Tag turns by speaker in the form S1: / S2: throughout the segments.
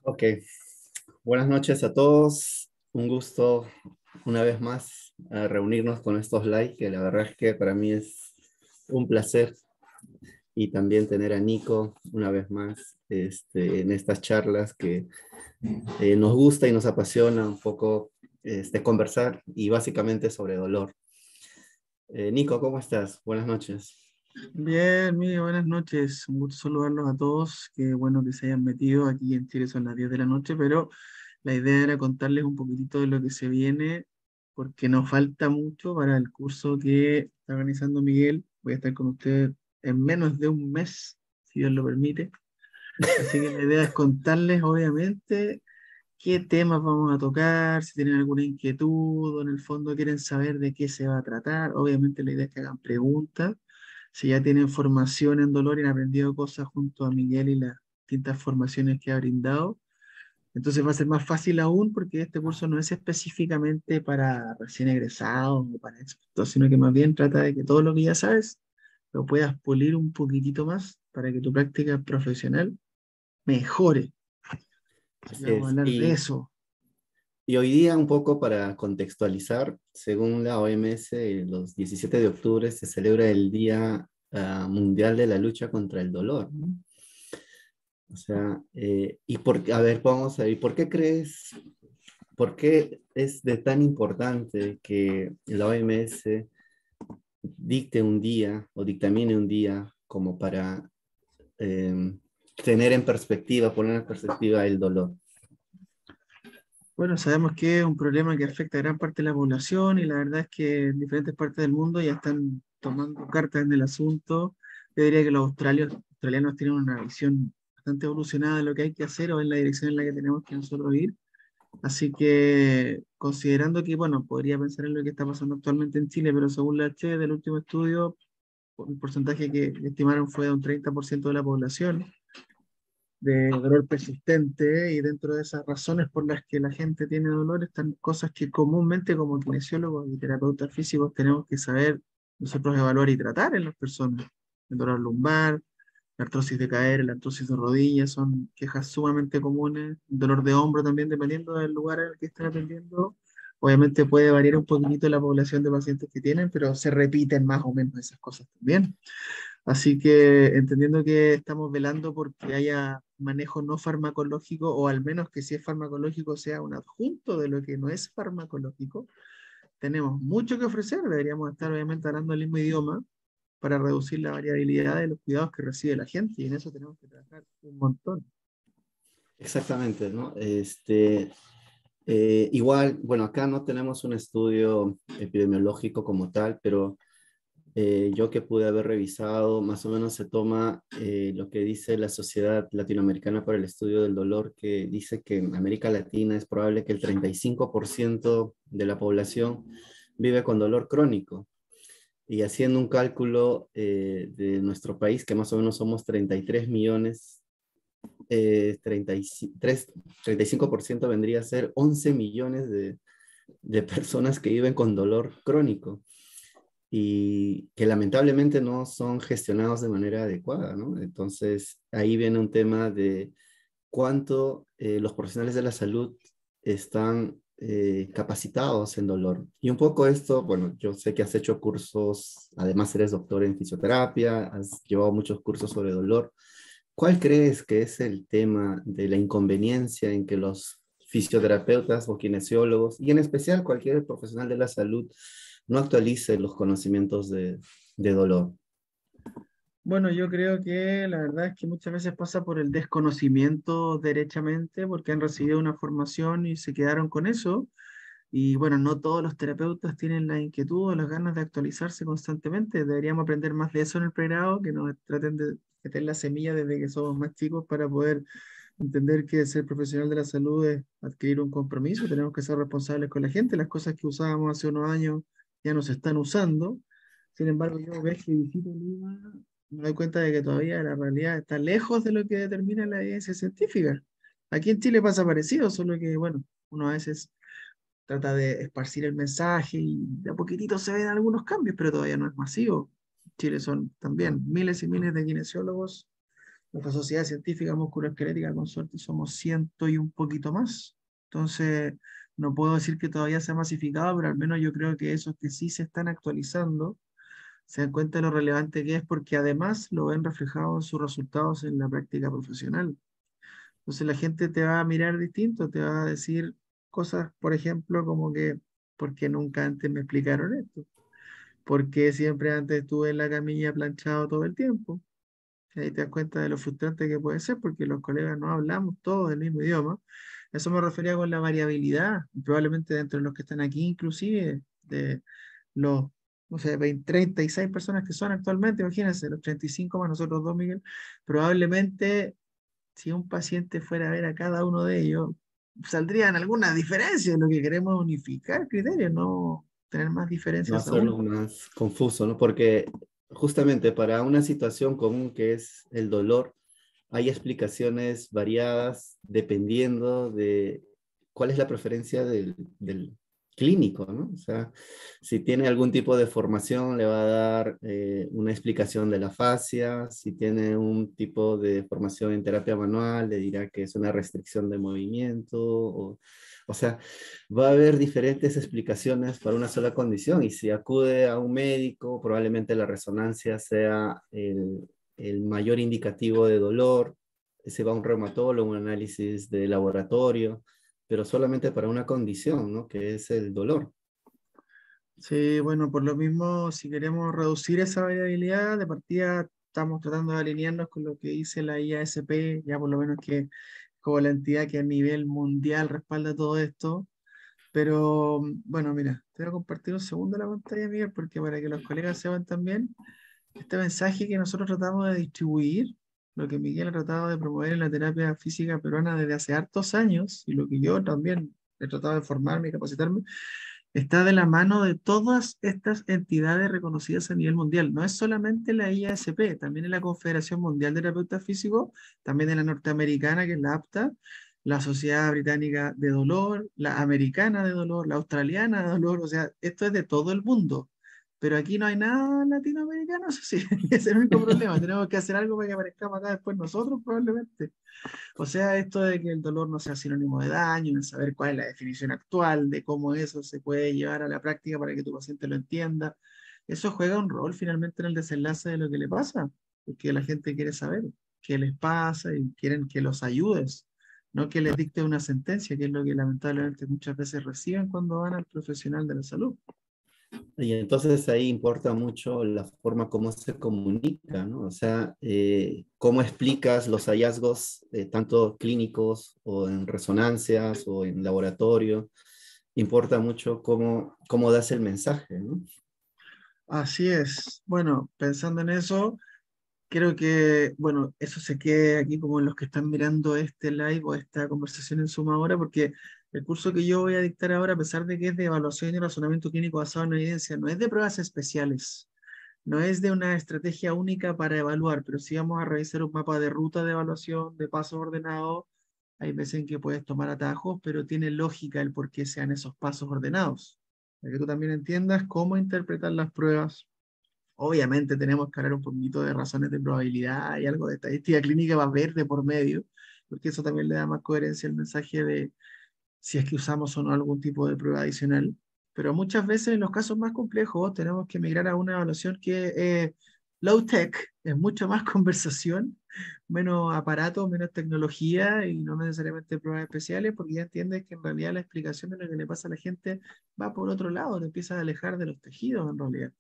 S1: Ok, buenas noches a todos. Un gusto una vez más reunirnos con estos likes, que la verdad es que para mí es un placer y también tener a Nico una vez más en estas charlas que nos gusta y nos apasiona un poco conversar y básicamente sobre dolor. Nico, ¿cómo estás? Buenas noches.
S2: Bien, mire, buenas noches. Un gusto saludarlos a todos. Qué bueno que se hayan metido. Aquí en Chile son las 10 de la noche, pero la idea era contarles un poquitito de lo que se viene, porque nos falta mucho para el curso que está organizando Miguel. Voy a estar con ustedes en menos de un mes, si Dios lo permite. Así que la idea es contarles, obviamente, qué temas vamos a tocar, si tienen alguna inquietud o en el fondo quieren saber de qué se va a tratar. Obviamente la idea es que hagan preguntas. Si ya tienen formación en dolor y han aprendido cosas junto a Miguel y las distintas formaciones que ha brindado, entonces va a ser más fácil aún porque este curso no es específicamente para recién egresados o para expertos, sino que más bien trata de que todo lo que ya sabes lo puedas pulir un poquitito más para que tu práctica profesional mejore. Así que
S1: Así
S2: vamos a
S1: es.
S2: hablar de
S1: Y,
S2: eso.
S1: y hoy día, un poco para contextualizar, según la OMS, los 17 de octubre se celebra el Día Mundial de la Lucha contra el Dolor, ¿no? O sea, a ver, vamos a ver, ¿por qué crees, por qué es de tan importante que la OMS dicte un día o dictamine un día como para eh, tener en perspectiva, poner en perspectiva el dolor?
S2: Bueno, sabemos que es un problema que afecta a gran parte de la población y la verdad es que en diferentes partes del mundo ya están tomando cartas en el asunto. Yo diría que los australianos tienen una visión bastante evolucionada de lo que hay que hacer o en la dirección en la que tenemos que nosotros ir. Así que considerando que, bueno, podría pensar en lo que está pasando actualmente en Chile, pero según la Che del último estudio, el porcentaje que estimaron fue de un 30% de la población de dolor persistente y dentro de esas razones por las que la gente tiene dolor están cosas que comúnmente como kinesiólogos y terapeutas físicos tenemos que saber nosotros evaluar y tratar en las personas. El dolor lumbar, la artrosis de cadera, la artrosis de rodillas son quejas sumamente comunes. El dolor de hombro también, dependiendo del lugar en el que estén atendiendo. Obviamente puede variar un poquitito la población de pacientes que tienen, pero se repiten más o menos esas cosas también. Así que entendiendo que estamos velando porque haya manejo no farmacológico, o al menos que si es farmacológico sea un adjunto de lo que no es farmacológico, tenemos mucho que ofrecer. Deberíamos estar obviamente hablando el mismo idioma para reducir la variabilidad de los cuidados que recibe la gente y en eso tenemos que trabajar un montón.
S1: Exactamente, ¿no? Igual, bueno, acá no tenemos un estudio epidemiológico como tal, pero yo que pude haber revisado, más o menos se toma lo que dice la Sociedad Latinoamericana para el Estudio del Dolor, que dice que en América Latina es probable que el 35% de la población vive con dolor crónico. Y haciendo un cálculo de nuestro país, que más o menos somos 33 millones, 35% vendría a ser 11 millones de personas que viven con dolor crónico y que lamentablemente no son gestionados de manera adecuada, ¿no? Entonces, ahí viene un tema de cuánto los profesionales de la salud están capacitados en dolor. Y un poco esto, bueno, yo sé que has hecho cursos, además eres doctor en fisioterapia, has llevado muchos cursos sobre dolor. ¿Cuál crees que es el tema de la inconveniencia en que los fisioterapeutas o kinesiólogos, y en especial cualquier profesional de la salud, no actualice los conocimientos de dolor?
S2: Bueno, yo creo que la verdad es que muchas veces pasa por el desconocimiento derechamente, porque han recibido una formación y se quedaron con eso. Y bueno, no todos los terapeutas tienen la inquietud o las ganas de actualizarse constantemente. Deberíamos aprender más de eso en el pregrado, que nos traten de meter la semilla desde que somos más chicos para poder entender que ser profesional de la salud es adquirir un compromiso. Tenemos que ser responsables con la gente. Las cosas que usábamos hace unos años ya no se están usando. Sin embargo, yo ves que visito Lima, me doy cuenta de que todavía la realidad está lejos de lo que determina la evidencia científica. Aquí en Chile pasa parecido, solo que, bueno, uno a veces trata de esparcir el mensaje y de a poquitito se ven algunos cambios, pero todavía no es masivo. En Chile son también miles y miles de kinesiólogos Nuestra sociedad científica musculoesquelética, con suerte, somos ciento y un poquito más. Entonces, no puedo decir que todavía se ha masificado, pero al menos yo creo que esos que sí se están actualizando se dan cuenta de lo relevante que es, porque además lo ven reflejado en sus resultados en la práctica profesional. Entonces la gente te va a mirar distinto, te va a decir cosas, por ejemplo, como que, ¿por qué nunca antes me explicaron esto? ¿Por qué siempre antes estuve en la camilla planchado todo el tiempo? Y ahí te das cuenta de lo frustrante que puede ser, porque los colegas no hablamos todos el mismo idioma. Eso me refería con la variabilidad, probablemente dentro de los que están aquí, inclusive de los, no sé, 20, 36 personas que son actualmente, imagínense, los 35 más nosotros dos, Miguel, probablemente si un paciente fuera a ver a cada uno de ellos, saldrían algunas diferencias. Lo que queremos es unificar criterios, no tener más
S1: No
S2: diferencias
S1: hacerlo
S2: aún.
S1: más confuso, ¿no? Porque justamente para una situación común que es el dolor, hay explicaciones variadas dependiendo de cuál es la preferencia del clínico, ¿no? O sea, si tiene algún tipo de formación, le va a dar una explicación de la fascia; si tiene un tipo de formación en terapia manual, le dirá que es una restricción de movimiento, o sea, va a haber diferentes explicaciones para una sola condición, y si acude a un médico, probablemente la resonancia sea el mayor indicativo de dolor; se va a un reumatólogo, un análisis de laboratorio, pero solamente para una condición, ¿no? Que es el dolor.
S2: Sí, bueno, por lo mismo, si queremos reducir esa variabilidad, de partida estamos tratando de alinearnos con lo que dice la IASP, ya por lo menos que como la entidad que a nivel mundial respalda todo esto. Pero bueno, mira, te voy a compartir un segundo la pantalla, Miguel, porque para que los colegas sepan también, este mensaje que nosotros tratamos de distribuir, lo que Miguel ha tratado de promover en la terapia física peruana desde hace hartos años, y lo que yo también he tratado de formarme y capacitarme, está de la mano de todas estas entidades reconocidas a nivel mundial. No es solamente la IASP, también es la Confederación Mundial de Terapeutas Físicos, también es la norteamericana, que es la APTA, la Sociedad Británica de Dolor, la Americana de Dolor, la Australiana de Dolor, o sea, esto es de todo el mundo. Pero aquí no hay nada latinoamericano, eso sí, ese es el único problema. Tenemos que hacer algo para que aparezcamos acá después nosotros, probablemente. O sea, esto de que el dolor no sea sinónimo de daño, de saber cuál es la definición actual, de cómo eso se puede llevar a la práctica para que tu paciente lo entienda, eso juega un rol finalmente en el desenlace de lo que le pasa, porque la gente quiere saber qué les pasa y quieren que los ayudes, no que les dicte una sentencia, que es lo que lamentablemente muchas veces reciben cuando van al profesional de la salud.
S1: Y entonces ahí importa mucho la forma como se comunica, ¿no? O sea, cómo explicas los hallazgos, tanto clínicos o en resonancias o en laboratorio. Importa mucho cómo das el mensaje, ¿no?
S2: Así es. Bueno, pensando en eso, creo que, bueno, eso se quede aquí como en los que están mirando este live o esta conversación en Suma ahora, porque el curso que yo voy a dictar ahora, a pesar de que es de evaluación y razonamiento clínico basado en evidencia, no es de pruebas especiales, no es de una estrategia única para evaluar, pero sí vamos a revisar un mapa de ruta de evaluación, de pasos ordenados. Hay veces en que puedes tomar atajos, pero tiene lógica el por qué sean esos pasos ordenados. Para que tú también entiendas cómo interpretar las pruebas. Obviamente tenemos que hablar un poquito de razones de probabilidad y algo de estadística clínica va a haber de por medio, porque eso también le da más coherencia al mensaje de si es que usamos o no algún tipo de prueba adicional. Pero muchas veces en los casos más complejos tenemos que migrar a una evaluación que es low tech, es mucho más conversación, menos aparato, menos tecnología y no necesariamente pruebas especiales, porque ya entiendes que en realidad la explicación de lo que le pasa a la gente va por otro lado, te empiezas a alejar de los tejidos en realidad.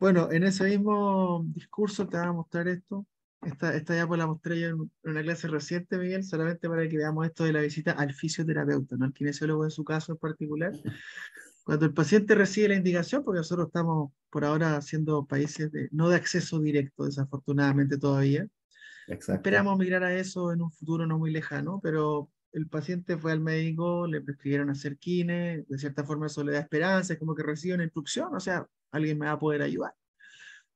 S2: Bueno, en ese mismo discurso te voy a mostrar esto. Esta ya pues la mostré yo en una clase reciente, Miguel, solamente para que veamos esto de la visita al fisioterapeuta, no al kinesiólogo en su caso en particular. Cuando el paciente recibe la indicación, porque nosotros estamos por ahora siendo países no de acceso directo, desafortunadamente todavía.
S1: Exacto.
S2: Esperamos migrar a eso en un futuro no muy lejano, pero el paciente fue al médico, le prescribieron hacer kine, de cierta forma eso le da esperanza, es como que recibe una instrucción, o sea, alguien me va a poder ayudar.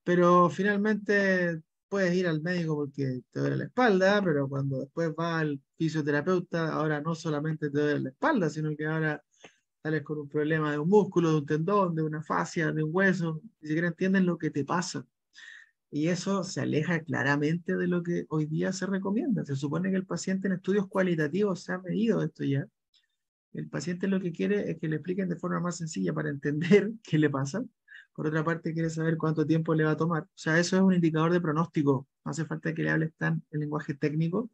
S2: Pero finalmente puedes ir al médico porque te duele la espalda, pero cuando después vas al fisioterapeuta, ahora no solamente te duele la espalda, sino que ahora sales con un problema de un músculo, de un tendón, de una fascia, de un hueso, ni siquiera entienden lo que te pasa. Y eso se aleja claramente de lo que hoy día se recomienda. Se supone que el paciente en estudios cualitativos se ha medido esto ya. El paciente lo que quiere es que le expliquen de forma más sencilla para entender qué le pasa. Por otra parte, quiere saber cuánto tiempo le va a tomar. O sea, eso es un indicador de pronóstico. No hace falta que le hables tan en lenguaje técnico,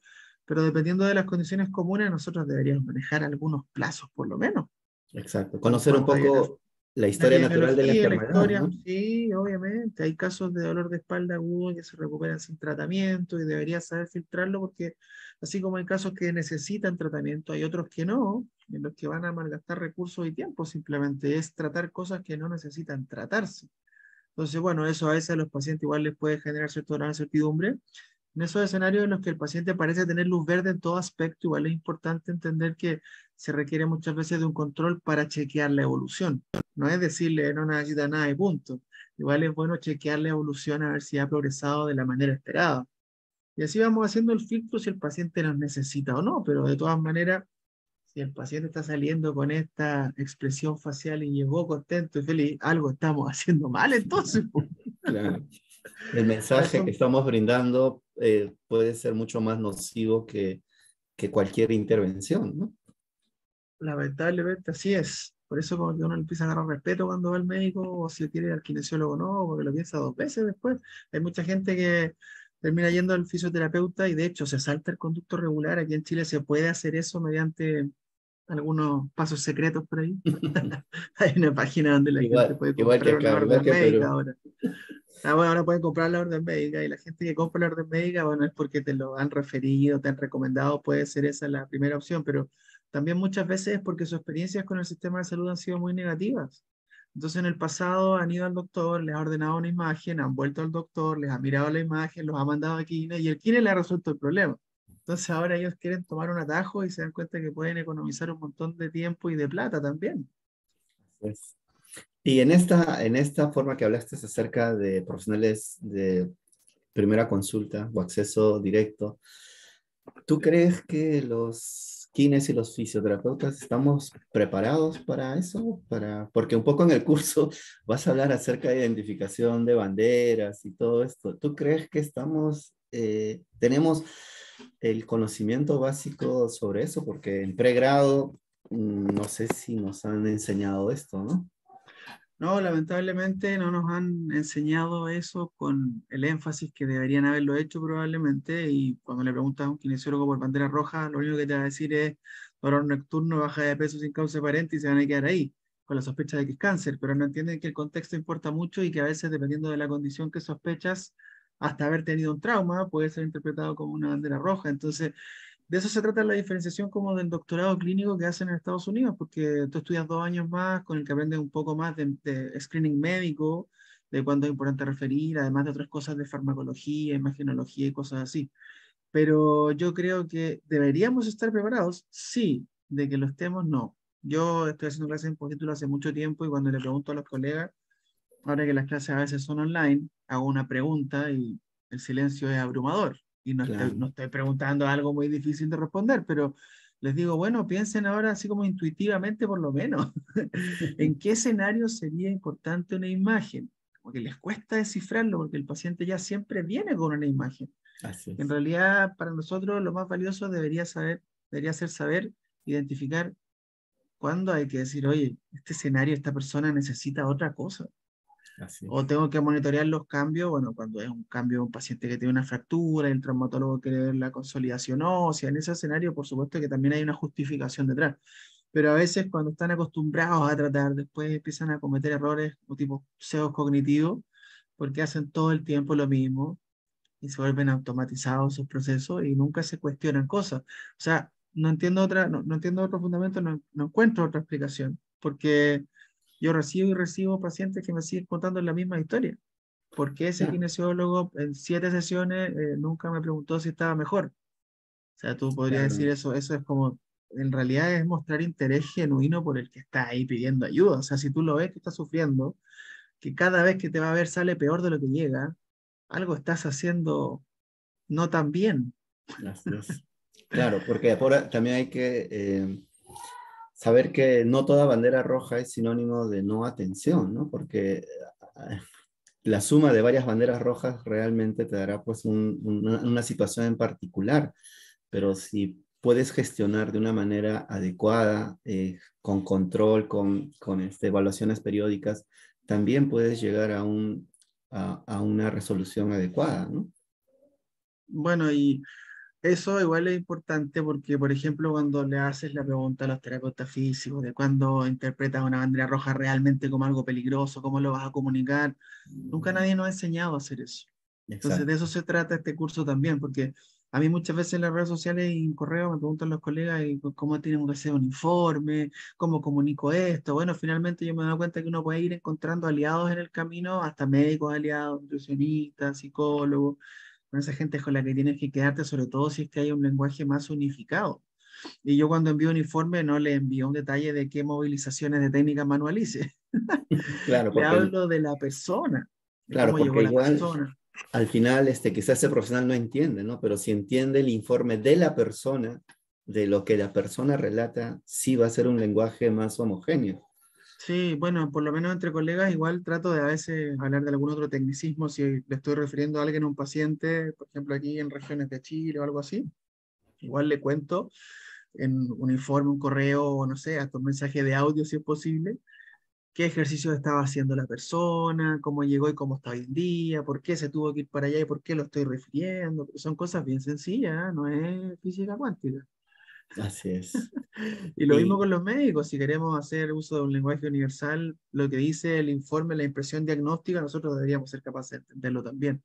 S2: pero dependiendo de las condiciones comunes, nosotros deberíamos manejar algunos plazos, por lo menos.
S1: Exacto.
S2: En
S1: Conocer un
S2: cuanto hay
S1: poco la
S2: una
S1: historia natural de la
S2: epidemiología, la
S1: enfermedad,
S2: historia,
S1: ¿no?
S2: sí, obviamente. Hay casos de dolor de espalda agudo que se recuperan sin tratamiento y deberías saber filtrarlo porque así como hay casos que necesitan tratamiento, hay otros que no, en los que van a malgastar recursos y tiempo. Simplemente es tratar cosas que no necesitan tratarse. Entonces, bueno, eso a veces a los pacientes igual les puede generar cierto grado de incertidumbre. En esos escenarios en los que el paciente parece tener luz verde en todo aspecto, igual es importante entender que se requiere muchas veces de un control para chequear la evolución. No es decirle no necesita nada y punto. Igual es bueno chequear la evolución a ver si ha progresado de la manera esperada. Y así vamos haciendo el filtro si el paciente nos necesita o no, pero de todas maneras, si el paciente está saliendo con esta expresión facial y llegó contento y feliz, algo estamos haciendo mal entonces.
S1: Claro. El
S2: Sea,
S1: mensaje que
S2: son,
S1: estamos brindando puede ser mucho más nocivo que cualquier intervención, ¿no?
S2: lamentablemente así es. Por eso como que uno le empieza a agarrar respeto cuando va al médico o si quiere ir al kinesiólogo o no, porque lo piensa dos veces después. Hay mucha gente que termina yendo al fisioterapeuta y de hecho se salta el conducto regular. Aquí en Chile se puede hacer eso mediante algunos pasos secretos por ahí. Hay una página donde la gente
S1: Igual,
S2: puede
S1: igual que
S2: comprar una
S1: acá, igual
S2: orden
S1: que
S2: médica
S1: Perú.
S2: ahora. Ah, bueno, ahora pueden comprar la orden médica y la gente que compra la orden médica, bueno, es porque te lo han referido, te han recomendado, puede ser esa la primera opción, pero también muchas veces es porque sus experiencias con el sistema de salud han sido muy negativas. Entonces en el pasado han ido al doctor, les ha ordenado una imagen, han vuelto al doctor, les ha mirado la imagen, los ha mandado a Kine y el Kine le ha resuelto el problema. Entonces ahora ellos quieren tomar un atajo y se dan cuenta que pueden economizar un montón de tiempo y de plata también.
S1: Pues, y en esta forma que hablaste acerca de profesionales de primera consulta o acceso directo, ¿tú crees que los kines y los fisioterapeutas estamos preparados para eso? Porque un poco en el curso vas a hablar acerca de identificación de banderas y todo esto. ¿Tú crees que tenemos el conocimiento básico sobre eso? Porque en pregrado no sé si nos han enseñado esto, ¿no?
S2: No, lamentablemente no nos han enseñado eso con el énfasis que deberían haberlo hecho probablemente. Y cuando le preguntas a un kinesiólogo por bandera roja, lo único que te va a decir es dolor nocturno, baja de peso sin causa aparente y se van a quedar ahí, con la sospecha de que es cáncer. Pero no entienden que el contexto importa mucho y que a veces, dependiendo de la condición que sospechas, hasta haber tenido un trauma, puede ser interpretado como una bandera roja. Entonces, de eso se trata la diferenciación como del doctorado clínico que hacen en Estados Unidos, porque tú estudias 2 años más con el que aprendes un poco más de screening médico, de cuándo es importante referir, además de otras cosas de farmacología, imagenología y cosas así. Pero yo creo que deberíamos estar preparados, sí, de que lo estemos, no. Yo estoy haciendo clases en postítulo hace mucho tiempo y cuando le pregunto a los colegas, ahora que las clases a veces son online, hago una pregunta y el silencio es abrumador. Y
S1: Claro.
S2: no estoy preguntando algo muy difícil de responder, pero les digo, bueno, piensen ahora así como intuitivamente por lo menos, ¿en qué escenario sería importante una imagen? Porque les cuesta descifrarlo porque el paciente ya siempre viene con una imagen.
S1: Así
S2: En
S1: es.
S2: realidad, para nosotros lo más valioso debería ser saber identificar cuándo hay que decir, oye, este escenario, esta persona necesita otra cosa
S1: Así
S2: o
S1: es.
S2: tengo que monitorear los cambios, bueno, cuando es un cambio de un paciente que tiene una fractura, el traumatólogo quiere ver la consolidación ósea, en ese escenario, por supuesto que también hay una justificación detrás. Pero a veces cuando están acostumbrados a tratar, después empiezan a cometer errores o tipo pseudo cognitivos, porque hacen todo el tiempo lo mismo y se vuelven automatizados sus procesos y nunca se cuestionan cosas. O sea, no entiendo otro fundamento, no encuentro otra explicación, porque yo recibo y recibo pacientes que me siguen contando la misma historia. ¿Por qué ese
S1: Claro,
S2: kinesiólogo en 7 sesiones nunca me preguntó si estaba mejor? O sea, tú podrías decir
S1: claro.
S2: eso es como, en realidad es mostrar interés genuino por el que está ahí pidiendo ayuda. O sea, si tú lo ves que está sufriendo, que cada vez que te va a ver sale peor de lo que llega, algo estás haciendo no tan bien.
S1: Así es. Claro, porque también hay que saber que no toda bandera roja es sinónimo de no atención, ¿no? Porque la suma de varias banderas rojas realmente te dará pues una situación en particular, pero si puedes gestionar de una manera adecuada, con control, con evaluaciones periódicas, también puedes llegar a una resolución adecuada, ¿no?
S2: Bueno, y eso igual es importante porque, por ejemplo, cuando le haces la pregunta a los terapeutas físicos de cuándo interpretas una bandera roja realmente como algo peligroso, cómo lo vas a comunicar, nunca nadie nos ha enseñado a hacer eso. Entonces, de
S1: Exacto.
S2: eso se trata este curso también, porque a mí muchas veces en las redes sociales y en correo me preguntan los colegas y cómo tienen que hacer un informe, cómo comunico esto. Bueno, finalmente yo me doy cuenta que uno puede ir encontrando aliados en el camino, hasta médicos aliados, nutricionistas, psicólogos, con esa gente es con la que tienes que quedarte, sobre todo si es que hay un lenguaje más unificado. Y yo cuando envío un informe no le envío un detalle de qué movilizaciones de técnicas manualice,
S1: Claro,
S2: le
S1: porque,
S2: hablo de la persona, de
S1: claro,
S2: cómo llegó
S1: porque
S2: la
S1: igual
S2: persona.
S1: al final, quizás ese profesional no entiende, ¿no? Pero si entiende el informe de la persona, de lo que la persona relata, sí va a ser un lenguaje más homogéneo.
S2: Sí, bueno, por lo menos entre colegas igual trato de a veces hablar de algún otro tecnicismo si le estoy refiriendo a alguien, a un paciente, por ejemplo aquí en regiones de Chile o algo así, igual le cuento en un informe, un correo o no sé, hasta un mensaje de audio si es posible, qué ejercicios estaba haciendo la persona, cómo llegó y cómo está hoy en día, por qué se tuvo que ir para allá y por qué lo estoy refiriendo. Son cosas bien sencillas, ¿eh? No es física cuántica.
S1: Así es.
S2: Y lo mismo
S1: Y
S2: con los médicos, si queremos hacer uso de un lenguaje universal, lo que dice el informe, la impresión diagnóstica, nosotros deberíamos ser capaces de entenderlo también.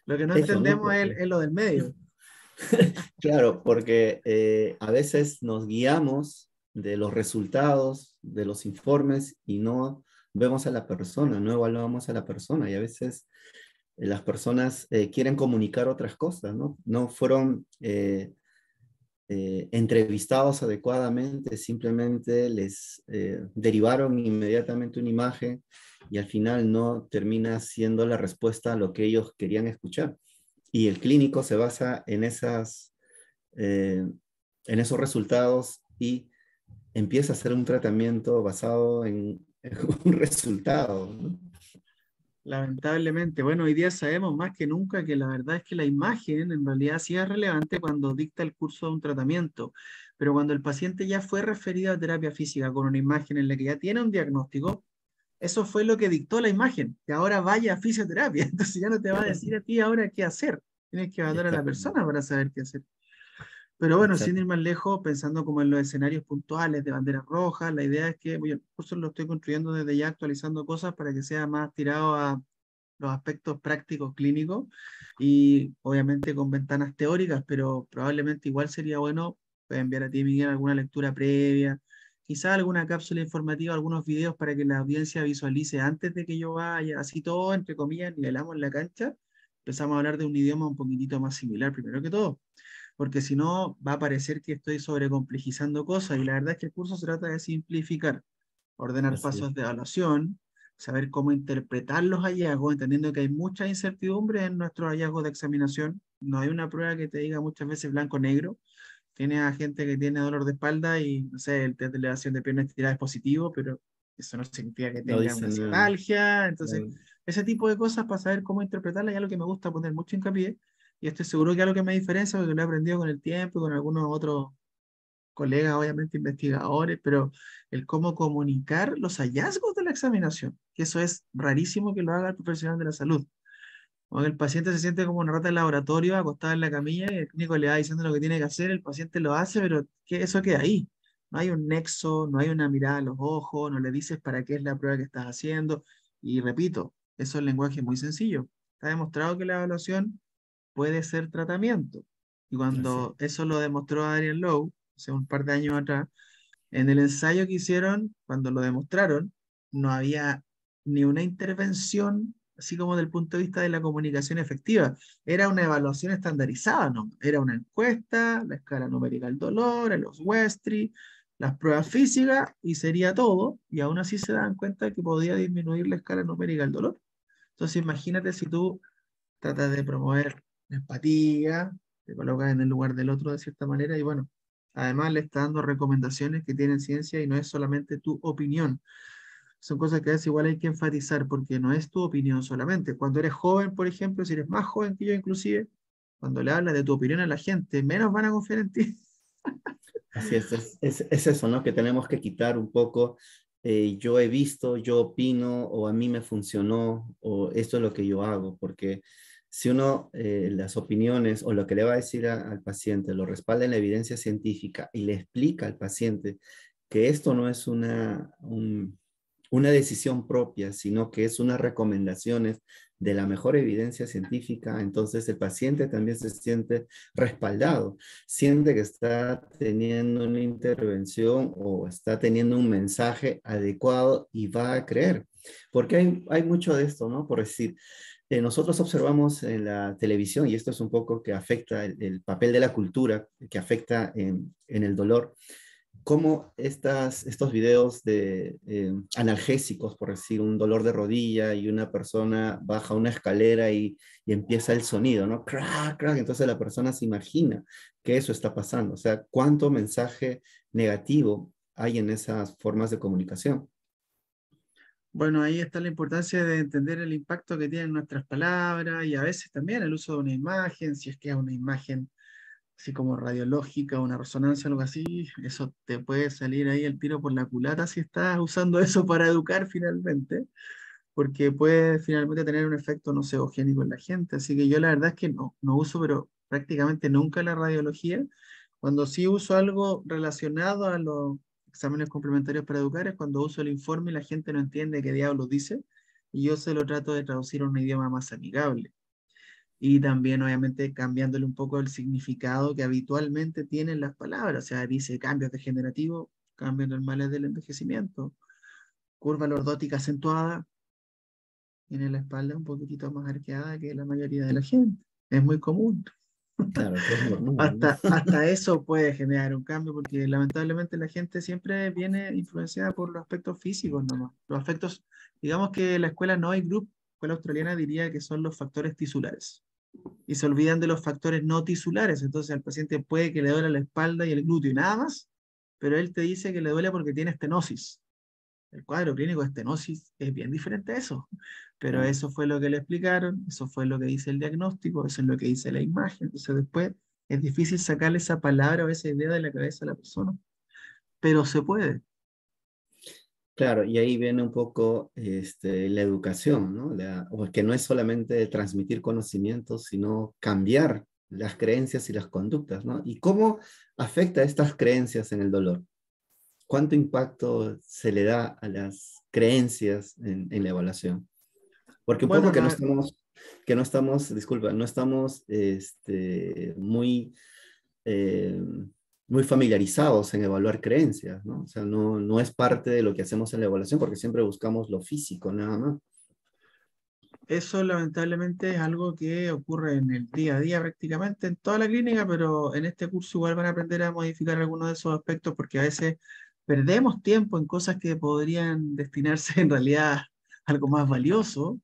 S2: Lo que no
S1: eso, ¿no?
S2: entendemos
S1: Porque,
S2: es lo del medio.
S1: claro, porque a veces nos guiamos de los resultados de los informes y no vemos a la persona, no evaluamos a la persona y a veces las personas quieren comunicar otras cosas, ¿no? No fueron entrevistados adecuadamente, simplemente les derivaron inmediatamente una imagen y al final no termina siendo la respuesta a lo que ellos querían escuchar. Y el clínico se basa eh, en esos resultados y empieza a hacer un tratamiento basado en un resultado, ¿no?
S2: Lamentablemente, bueno, hoy día sabemos más que nunca que la verdad es que la imagen en realidad sí es relevante cuando dicta el curso de un tratamiento, pero cuando el paciente ya fue referido a terapia física con una imagen en la que ya tiene un diagnóstico, eso fue lo que dictó la imagen, que ahora vaya a fisioterapia, entonces ya no te va a decir a ti ahora qué hacer, tienes que evaluar a la
S1: Exactamente,
S2: persona para saber qué hacer. Pero bueno, sin ir
S1: exacto.
S2: más lejos, pensando como en los escenarios puntuales de banderas rojas, la idea es que, bueno, el curso lo estoy construyendo desde ya, actualizando cosas para que sea más tirado a los aspectos prácticos clínicos y obviamente con ventanas teóricas, pero probablemente igual sería bueno enviar a ti, Miguel, alguna lectura previa, quizá alguna cápsula informativa, algunos videos para que la audiencia visualice antes de que yo vaya, así todo, entre comillas, nivelamos la cancha, empezamos a hablar de un idioma un poquitito más similar, primero que todo, porque si no va a parecer que estoy sobrecomplejizando cosas y la verdad es que el curso se trata de simplificar, ordenar
S1: Así es.
S2: pasos de evaluación, saber cómo interpretar los hallazgos, entendiendo que hay mucha incertidumbre en nuestros hallazgos de examinación. No hay una prueba que te diga muchas veces blanco-negro. Tienes a gente que tiene dolor de espalda y, no sé, el test de elevación de pierna estirada es positivo, pero eso no significa que
S1: No
S2: tenga una
S1: dice nada.
S2: ciatalgia. Entonces,
S1: Claro.
S2: ese tipo de cosas para saber cómo interpretarla es algo que me gusta poner mucho hincapié. Y estoy seguro que es algo que me diferencia porque lo he aprendido con el tiempo y con algunos otros colegas, obviamente investigadores, pero el cómo comunicar los hallazgos de la examinación, que eso es rarísimo que lo haga el profesional de la salud. O el paciente se siente como una rata de laboratorio acostada en la camilla y el clínico le va diciendo lo que tiene que hacer, el paciente lo hace, pero eso queda ahí. No hay un nexo, no hay una mirada a los ojos, no le dices para qué es la prueba que estás haciendo. Y repito, eso es lenguaje muy sencillo. Está demostrado que la evaluación puede ser tratamiento. Y
S1: Así es.
S2: cuando eso lo demostró Adrian Lowe, hace un par de años atrás, en el ensayo que hicieron, cuando lo demostraron, no había ni una intervención, así como del punto de vista de la comunicación efectiva. Era una evaluación estandarizada, ¿no? Era una encuesta, la escala numérica del dolor, los Westry, las pruebas físicas, y sería todo, y aún así se dan cuenta que podía disminuir la escala numérica del dolor. Entonces imagínate si tú tratas de promover la empatía, te colocas en el lugar del otro de cierta manera y bueno, además le está dando recomendaciones que tienen ciencia y no es solamente tu opinión. Son cosas que a veces igual hay que enfatizar porque no es tu opinión solamente. Cuando eres joven, por ejemplo, si eres más joven que yo inclusive, cuando le hablas de tu opinión a la gente, menos van a confiar en ti.
S1: Así es eso, ¿no? Que tenemos que quitar un poco, yo he visto, yo opino, o a mí me funcionó, o esto es lo que yo hago, porque si uno las opiniones o lo que le va a decir al paciente lo respalda en la evidencia científica y le explica al paciente que esto no es una decisión propia, sino que es unas recomendaciones de la mejor evidencia científica, entonces el paciente también se siente respaldado, siente que está teniendo una intervención o está teniendo un mensaje adecuado y va a creer. Porque hay mucho de esto, ¿no? Por decir, nosotros observamos en la televisión, y esto es un poco que afecta el papel de la cultura, que afecta en el dolor, cómo estos videos de analgésicos, por decir, un dolor de rodilla y una persona baja una escalera y empieza el sonido, ¿no? Crack, crack. Entonces la persona se imagina que eso está pasando. O sea, cuánto mensaje negativo hay en esas formas de comunicación.
S2: Bueno, ahí está la importancia de entender el impacto que tienen nuestras palabras y a veces también el uso de una imagen, si es que es una imagen así como radiológica, una resonancia, algo así, eso te puede salir ahí el tiro por la culata si estás usando eso para educar finalmente, porque puede finalmente tener un efecto nocegogénico en la gente. Así que yo la verdad es que no uso, pero prácticamente nunca la radiología. Cuando sí uso algo relacionado a los exámenes complementarios para educar es cuando uso el informe y la gente no entiende qué diablos dice, y yo se lo trato de traducir a un idioma más amigable y también obviamente cambiándole un poco el significado que habitualmente tienen las palabras. O sea, dice cambios degenerativos, cambios normales del envejecimiento, curva lordótica acentuada, tiene la espalda un poquitito más arqueada que la mayoría de la gente. Es muy común.
S1: Claro, que es normal, ¿no?
S2: Hasta eso puede generar un cambio porque lamentablemente la gente siempre viene influenciada por los aspectos físicos nomás. Los aspectos, digamos que en la escuela no hay group, la escuela australiana diría que son los factores tisulares y se olvidan de los factores no tisulares. Entonces al paciente puede que le duele la espalda y el glúteo y nada más, pero él te dice que le duele porque tiene estenosis. El cuadro clínico de estenosis es bien diferente a eso, pero
S1: Claro.
S2: eso fue lo que le explicaron, eso fue lo que dice el diagnóstico, eso es lo que dice la imagen. Entonces después es difícil sacarle esa palabra o esa idea de la cabeza a la persona, pero se puede.
S1: Claro, y ahí viene un poco la educación, ¿no? O que no es solamente transmitir conocimientos, sino cambiar las creencias y las conductas, ¿no? ¿Y cómo afecta estas creencias en el dolor? ¿Cuánto impacto se le da a las creencias en la evaluación? Porque un poco
S2: Bueno,
S1: que no estamos, disculpa, no estamos muy eh, muy familiarizados en evaluar creencias, ¿no? O sea, no es parte de lo que hacemos en la evaluación porque siempre buscamos lo físico, nada más.
S2: eso lamentablemente es algo que ocurre en el día a día prácticamente en toda la clínica, pero en este curso igual van a aprender a modificar algunos de esos aspectos porque a veces perdemos tiempo en cosas que podrían destinarse en realidad a algo más valioso.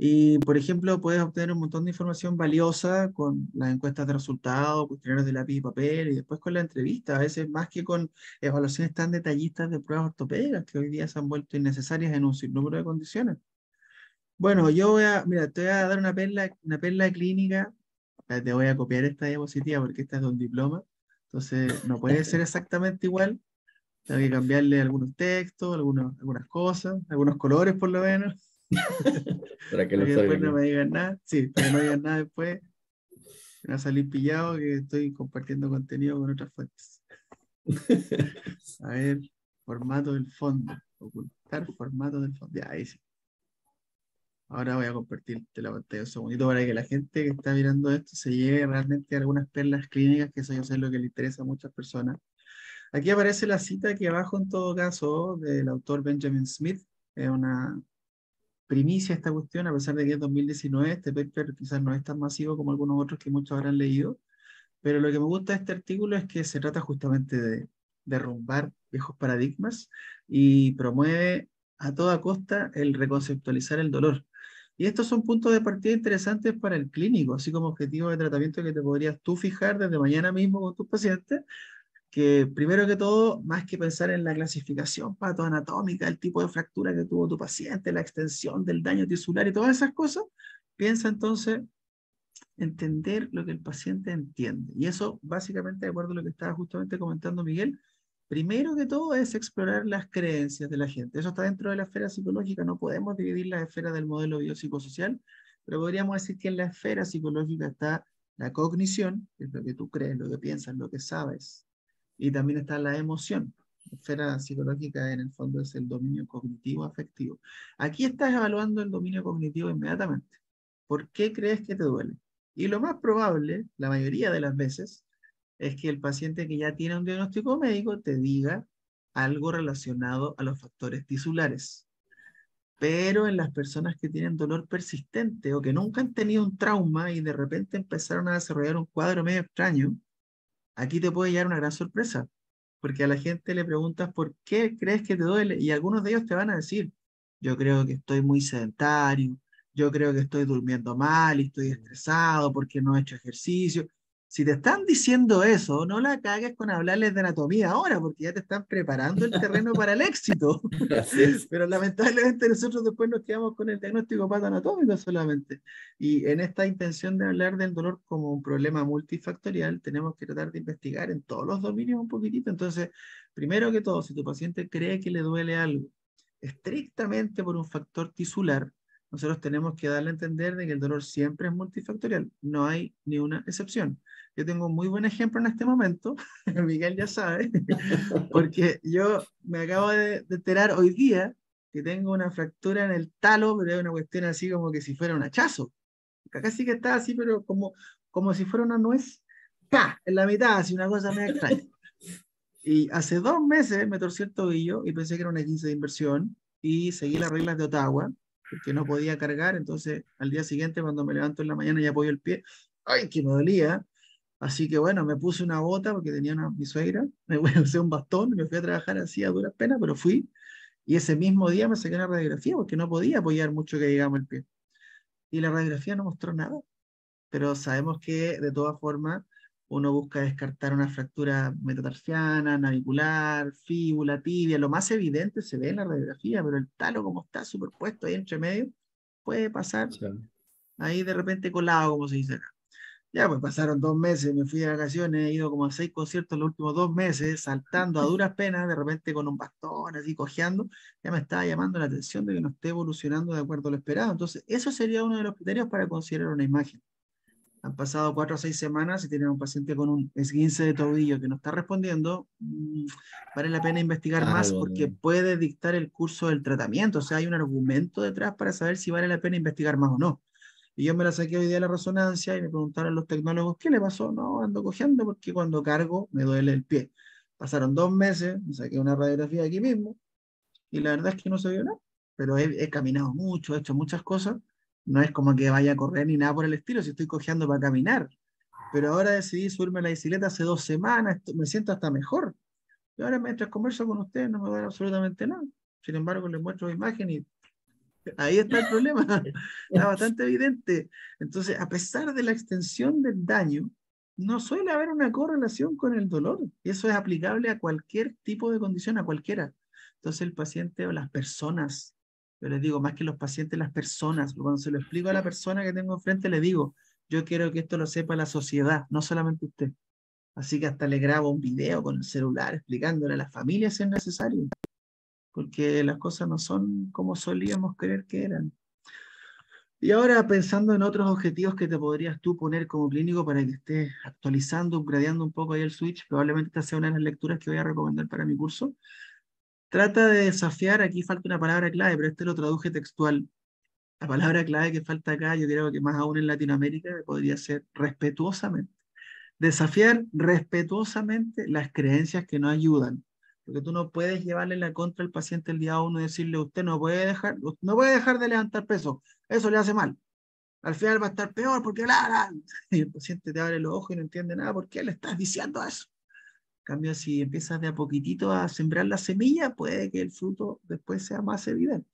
S2: Y, por ejemplo, puedes obtener un montón de información valiosa con las encuestas de resultados, cuestionarios de lápiz y papel, y después con la entrevista, a veces más que con evaluaciones tan detallistas de pruebas ortopédicas que hoy día se han vuelto innecesarias en un sinnúmero de condiciones. Bueno, mira, te voy a dar una perla clínica. Te voy a copiar esta diapositiva porque esta es de un diploma. Entonces, no puede ser exactamente igual. Tengo que cambiarle algunos textos, algunas cosas, algunos colores por lo menos,
S1: Para que
S2: para
S1: lo
S2: que después
S1: observen
S2: no
S1: bien.
S2: me digan nada. Sí, para que no digan nada después. Me va a salir pillado que estoy compartiendo contenido con otras fuentes. A ver, formato del fondo. Ocultar formato del fondo. Ya, ahí sí. Ahora voy a compartirte la pantalla un segundito para que la gente que está mirando esto se lleve realmente a algunas perlas clínicas, que eso yo sé lo que le interesa a muchas personas. Aquí aparece la cita aquí abajo, en todo caso, del autor Benjamin Smith. Es una primicia esta cuestión, a pesar de que es 2019. Este paper quizás no es tan masivo como algunos otros que muchos habrán leído, pero lo que me gusta de este artículo es que se trata justamente de derrumbar viejos paradigmas y promueve a toda costa el reconceptualizar el dolor. Y estos son puntos de partida interesantes para el clínico, así como objetivos de tratamiento que te podrías tú fijar desde mañana mismo con tus pacientes que primero que todo, más que pensar en la clasificación patoanatómica, el tipo de fractura que tuvo tu paciente, la extensión del daño tisular y todas esas cosas, piensa entonces entender lo que el paciente entiende. Y eso, básicamente, de acuerdo a lo que estaba justamente comentando Miguel, primero que todo es explorar las creencias de la gente. Eso está dentro de la esfera psicológica, no podemos dividir la esfera del modelo biopsicosocial, pero podríamos decir que en la esfera psicológica está la cognición, que es lo que tú crees, lo que piensas, lo que sabes, y también está la emoción. La esfera psicológica en el fondo es el dominio cognitivo afectivo. Aquí estás evaluando el dominio cognitivo inmediatamente. ¿Por qué crees que te duele? Y lo más probable, la mayoría de las veces, es que el paciente que ya tiene un diagnóstico médico te diga algo relacionado a los factores tisulares. Pero en las personas que tienen dolor persistente o que nunca han tenido un trauma y de repente empezaron a desarrollar un cuadro medio extraño, aquí te puede llegar una gran sorpresa, porque a la gente le preguntas por qué crees que te duele y algunos de ellos te van a decir, yo creo que estoy muy sedentario, yo creo que estoy durmiendo mal y estoy estresado porque no he hecho ejercicio. Si te están diciendo eso, no la cagues con hablarles de anatomía ahora, porque ya te están preparando el terreno para el éxito.
S1: Así es.
S2: Pero lamentablemente nosotros después nos quedamos con el diagnóstico patanatómico solamente. Y en esta intención de hablar del dolor como un problema multifactorial, tenemos que tratar de investigar en todos los dominios un poquitito. Entonces, primero que todo, si tu paciente cree que le duele algo estrictamente por un factor tisular, nosotros tenemos que darle a entender de que el dolor siempre es multifactorial, no hay ni una excepción. Yo tengo un muy buen ejemplo en este momento, Miguel ya sabe, porque yo me acabo de enterar hoy día que tengo una fractura en el talo, pero es una cuestión así como que si fuera un hachazo. Acá sí que está así, pero como si fuera una nuez, ¡pa! En la mitad, así una cosa medio extraña. Y hace 2 meses me torcí el tobillo y pensé que era una 15 de inversión y seguí las reglas de Ottawa, porque no podía cargar, entonces al día siguiente cuando me levanto en la mañana y apoyo el pie, ¡ay, que me dolía! Así que bueno, me puse una bota porque tenía mi suegra, me usé un bastón, me fui a trabajar así a duras penas, pero fui. Y ese mismo día me saqué una radiografía porque no podía apoyar mucho que digamos el pie. Y la radiografía no mostró nada, pero sabemos que de todas formas uno busca descartar una fractura metatarsiana, navicular, fíbula, tibia. Lo más evidente se ve en la radiografía, pero el talo como está superpuesto ahí entre medio, puede pasar
S1: Chao.
S2: ahí de repente colado, como se dice acá. Ya, pues pasaron 2 meses, me fui de vacaciones, he ido como a 6 conciertos en los últimos 2 meses, saltando a duras penas, de repente con un bastón, así cojeando, ya me estaba llamando la atención de que no esté evolucionando de acuerdo a lo esperado. Entonces, eso sería uno de los criterios para considerar una imagen. Han pasado 4 o 6 semanas y tienen un paciente con un esguince de tobillo que no está respondiendo, vale la pena investigar más
S1: Algo,
S2: porque
S1: ¿no?
S2: puede dictar el curso del tratamiento. O sea, hay un argumento detrás para saber si vale la pena investigar más o no. Y yo me la saqué hoy día de la resonancia y me preguntaron los tecnólogos, ¿qué le pasó? No, ando cojeando porque cuando cargo me duele el pie. Pasaron 2 meses, me saqué una radiografía aquí mismo y la verdad es que no se vio nada, pero he caminado mucho, he hecho muchas cosas. No es como que vaya a correr ni nada por el estilo, si estoy cojeando para caminar. Pero ahora decidí subirme a la bicicleta hace 2 semanas, me siento hasta mejor. Y ahora mientras converso con ustedes no me duele absolutamente nada. Sin embargo, les muestro la imagen y ahí está el problema. Está bastante evidente. Entonces, a pesar de la extensión del daño, no suele haber una correlación con el dolor. Y eso es aplicable a cualquier tipo de condición, a cualquiera. Entonces, el paciente o las personas, yo les digo más que los pacientes, las personas, cuando se lo explico a la persona que tengo enfrente, le digo, yo quiero que esto lo sepa la sociedad, no solamente usted. Así que hasta le grabo un video con el celular explicándole a las familias si es necesario, porque las cosas no son como solíamos creer que eran. Y ahora pensando en otros objetivos que te podrías tú poner como clínico para que estés actualizando, upgradeando un poco ahí el switch, probablemente esta sea una de las lecturas que voy a recomendar para mi curso. Trata de desafiar, aquí falta una palabra clave, pero este lo traduje textual. La palabra clave que falta acá, yo creo que más aún en Latinoamérica, podría ser respetuosamente. Desafiar respetuosamente las creencias que no ayudan. Porque tú no puedes llevarle la contra al paciente el día uno y decirle, usted no puede dejar de levantar peso, eso le hace mal. Al final va a estar peor porque y el paciente te abre los ojos y no entiende nada. ¿Por qué le estás diciendo eso? En cambio, si empiezas de a poquitito a sembrar la semilla, puede que el fruto después sea más evidente.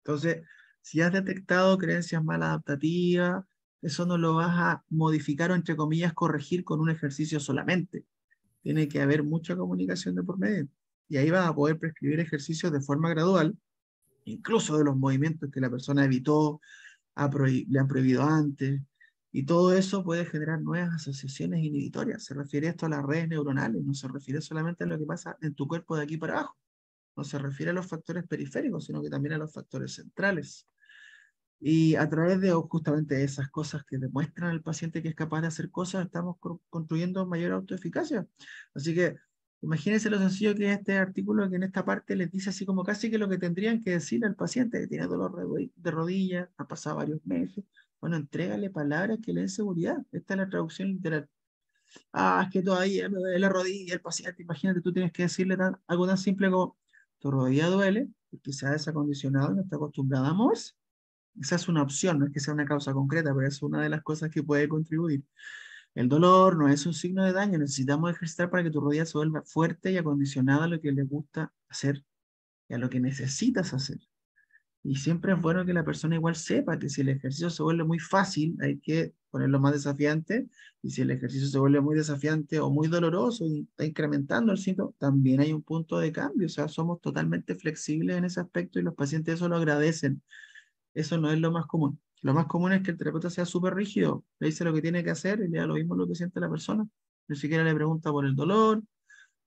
S2: Entonces, si has detectado creencias maladaptativas, eso no lo vas a modificar o, entre comillas, corregir con un ejercicio solamente. tiene que haber mucha comunicación de por medio. Y ahí vas a poder prescribir ejercicios de forma gradual, incluso de los movimientos que la persona evitó, le han prohibido antes, y todo eso puede generar nuevas asociaciones inhibitorias. Se refiere esto a las redes neuronales, no se refiere solamente a lo que pasa en tu cuerpo de aquí para abajo, no se refiere a los factores periféricos, sino que también a los factores centrales. Y a través de justamente esas cosas que demuestran al paciente que es capaz de hacer cosas, estamos construyendo mayor autoeficacia. Así que imagínense lo sencillo que es este artículo, que en esta parte les dice así como casi que lo que tendrían que decirle al paciente que tiene dolor de rodilla, ha pasado varios meses. Bueno, entrégale palabras que le den seguridad. Esta es la traducción literal. Ah, es que todavía me duele la rodilla, el paciente. Imagínate, tú tienes que decirle algo tan simple como: tu rodilla duele, porque se ha desacondicionado y no está acostumbrada a moverse. Esa es una opción, no es que sea una causa concreta, pero es una de las cosas que puede contribuir. El dolor no es un signo de daño, necesitamos ejercitar para que tu rodilla se vuelva fuerte y acondicionada a lo que le gusta hacer y a lo que necesitas hacer. Y siempre es bueno que la persona igual sepa que si el ejercicio se vuelve muy fácil, hay que ponerlo más desafiante, y si el ejercicio se vuelve muy desafiante o muy doloroso y está incrementando el síntoma, también hay un punto de cambio. O sea, somos totalmente flexibles en ese aspecto y los pacientes eso lo agradecen. Eso no es lo más común. Lo más común es que el terapeuta sea súper rígido, le dice lo que tiene que hacer y le da lo mismo lo que siente la persona. Ni siquiera le pregunta por el dolor,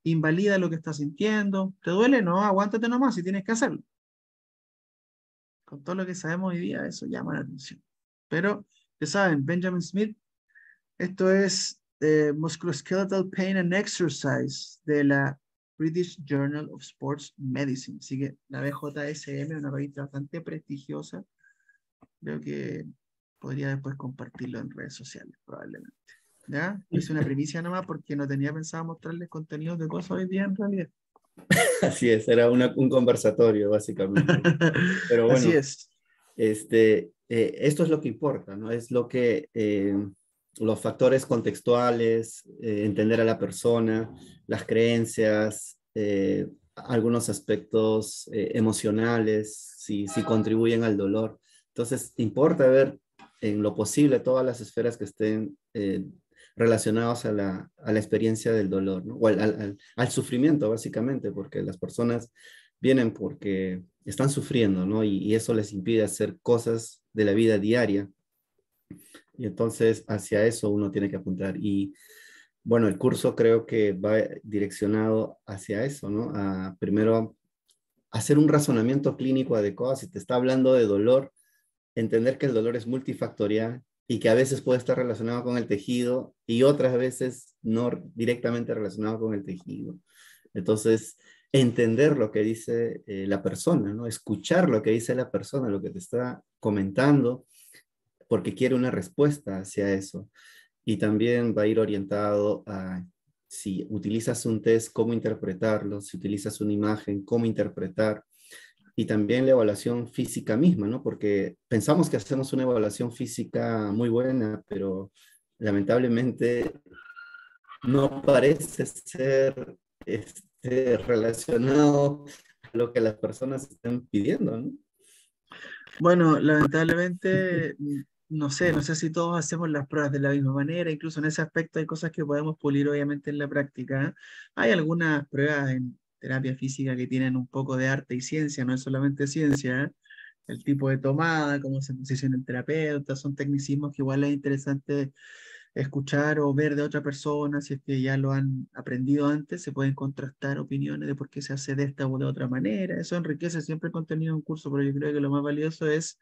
S2: invalida lo que está sintiendo. ¿Te duele? No, aguántate nomás si tienes que hacerlo. Con todo lo que sabemos hoy día, eso llama la atención. Pero, ya saben, Benjamin Smith, esto es Musculoskeletal Pain and Exercise de la British Journal of Sports Medicine. Así que la BJSM, una revista bastante prestigiosa. Creo que podría después compartirlo en redes sociales, probablemente. ¿Ya? Hice una primicia nomás porque no tenía pensado mostrarles contenidos de cosas hoy día en realidad.
S1: Así es, era un conversatorio, básicamente. Pero
S2: Así
S1: bueno,
S2: es.
S1: esto es lo que importa, ¿no? Es lo que los factores contextuales, entender a la persona, las creencias, algunos aspectos emocionales, si contribuyen al dolor. Entonces, importa ver en lo posible todas las esferas que estén relacionadas a la experiencia del dolor, ¿no? O al sufrimiento, básicamente, porque las personas vienen porque están sufriendo, ¿no? Y eso les impide hacer cosas de la vida diaria. Y entonces hacia eso uno tiene que apuntar. Y bueno, el curso creo que va direccionado hacia eso, ¿no? A primero hacer un razonamiento clínico adecuado. Si te está hablando de dolor, entender que el dolor es multifactorial y que a veces puede estar relacionado con el tejido y otras veces no directamente relacionado con el tejido. Entonces, entender lo que dice la persona, ¿no? Escuchar lo que dice la persona, lo que te está comentando, porque quiere una respuesta hacia eso. Y también va a ir orientado a si utilizas un test, cómo interpretarlo, si utilizas una imagen, cómo interpretar, y también la evaluación física misma, ¿no? Porque pensamos que hacemos una evaluación física muy buena, pero lamentablemente no parece ser relacionado a lo que las personas están pidiendo, ¿no?
S2: Bueno, lamentablemente, no sé si todos hacemos las pruebas de la misma manera, incluso en ese aspecto hay cosas que podemos pulir obviamente en la práctica. Hay algunas pruebas en terapia física que tienen un poco de arte y ciencia, no es solamente ciencia, ¿eh? El tipo de tomada, cómo se posiciona el terapeuta, son tecnicismos que igual es interesante escuchar o ver de otra persona, si es que ya lo han aprendido antes, se pueden contrastar opiniones de por qué se hace de esta o de otra manera. Eso enriquece siempre el contenido de un curso, pero yo creo que lo más valioso es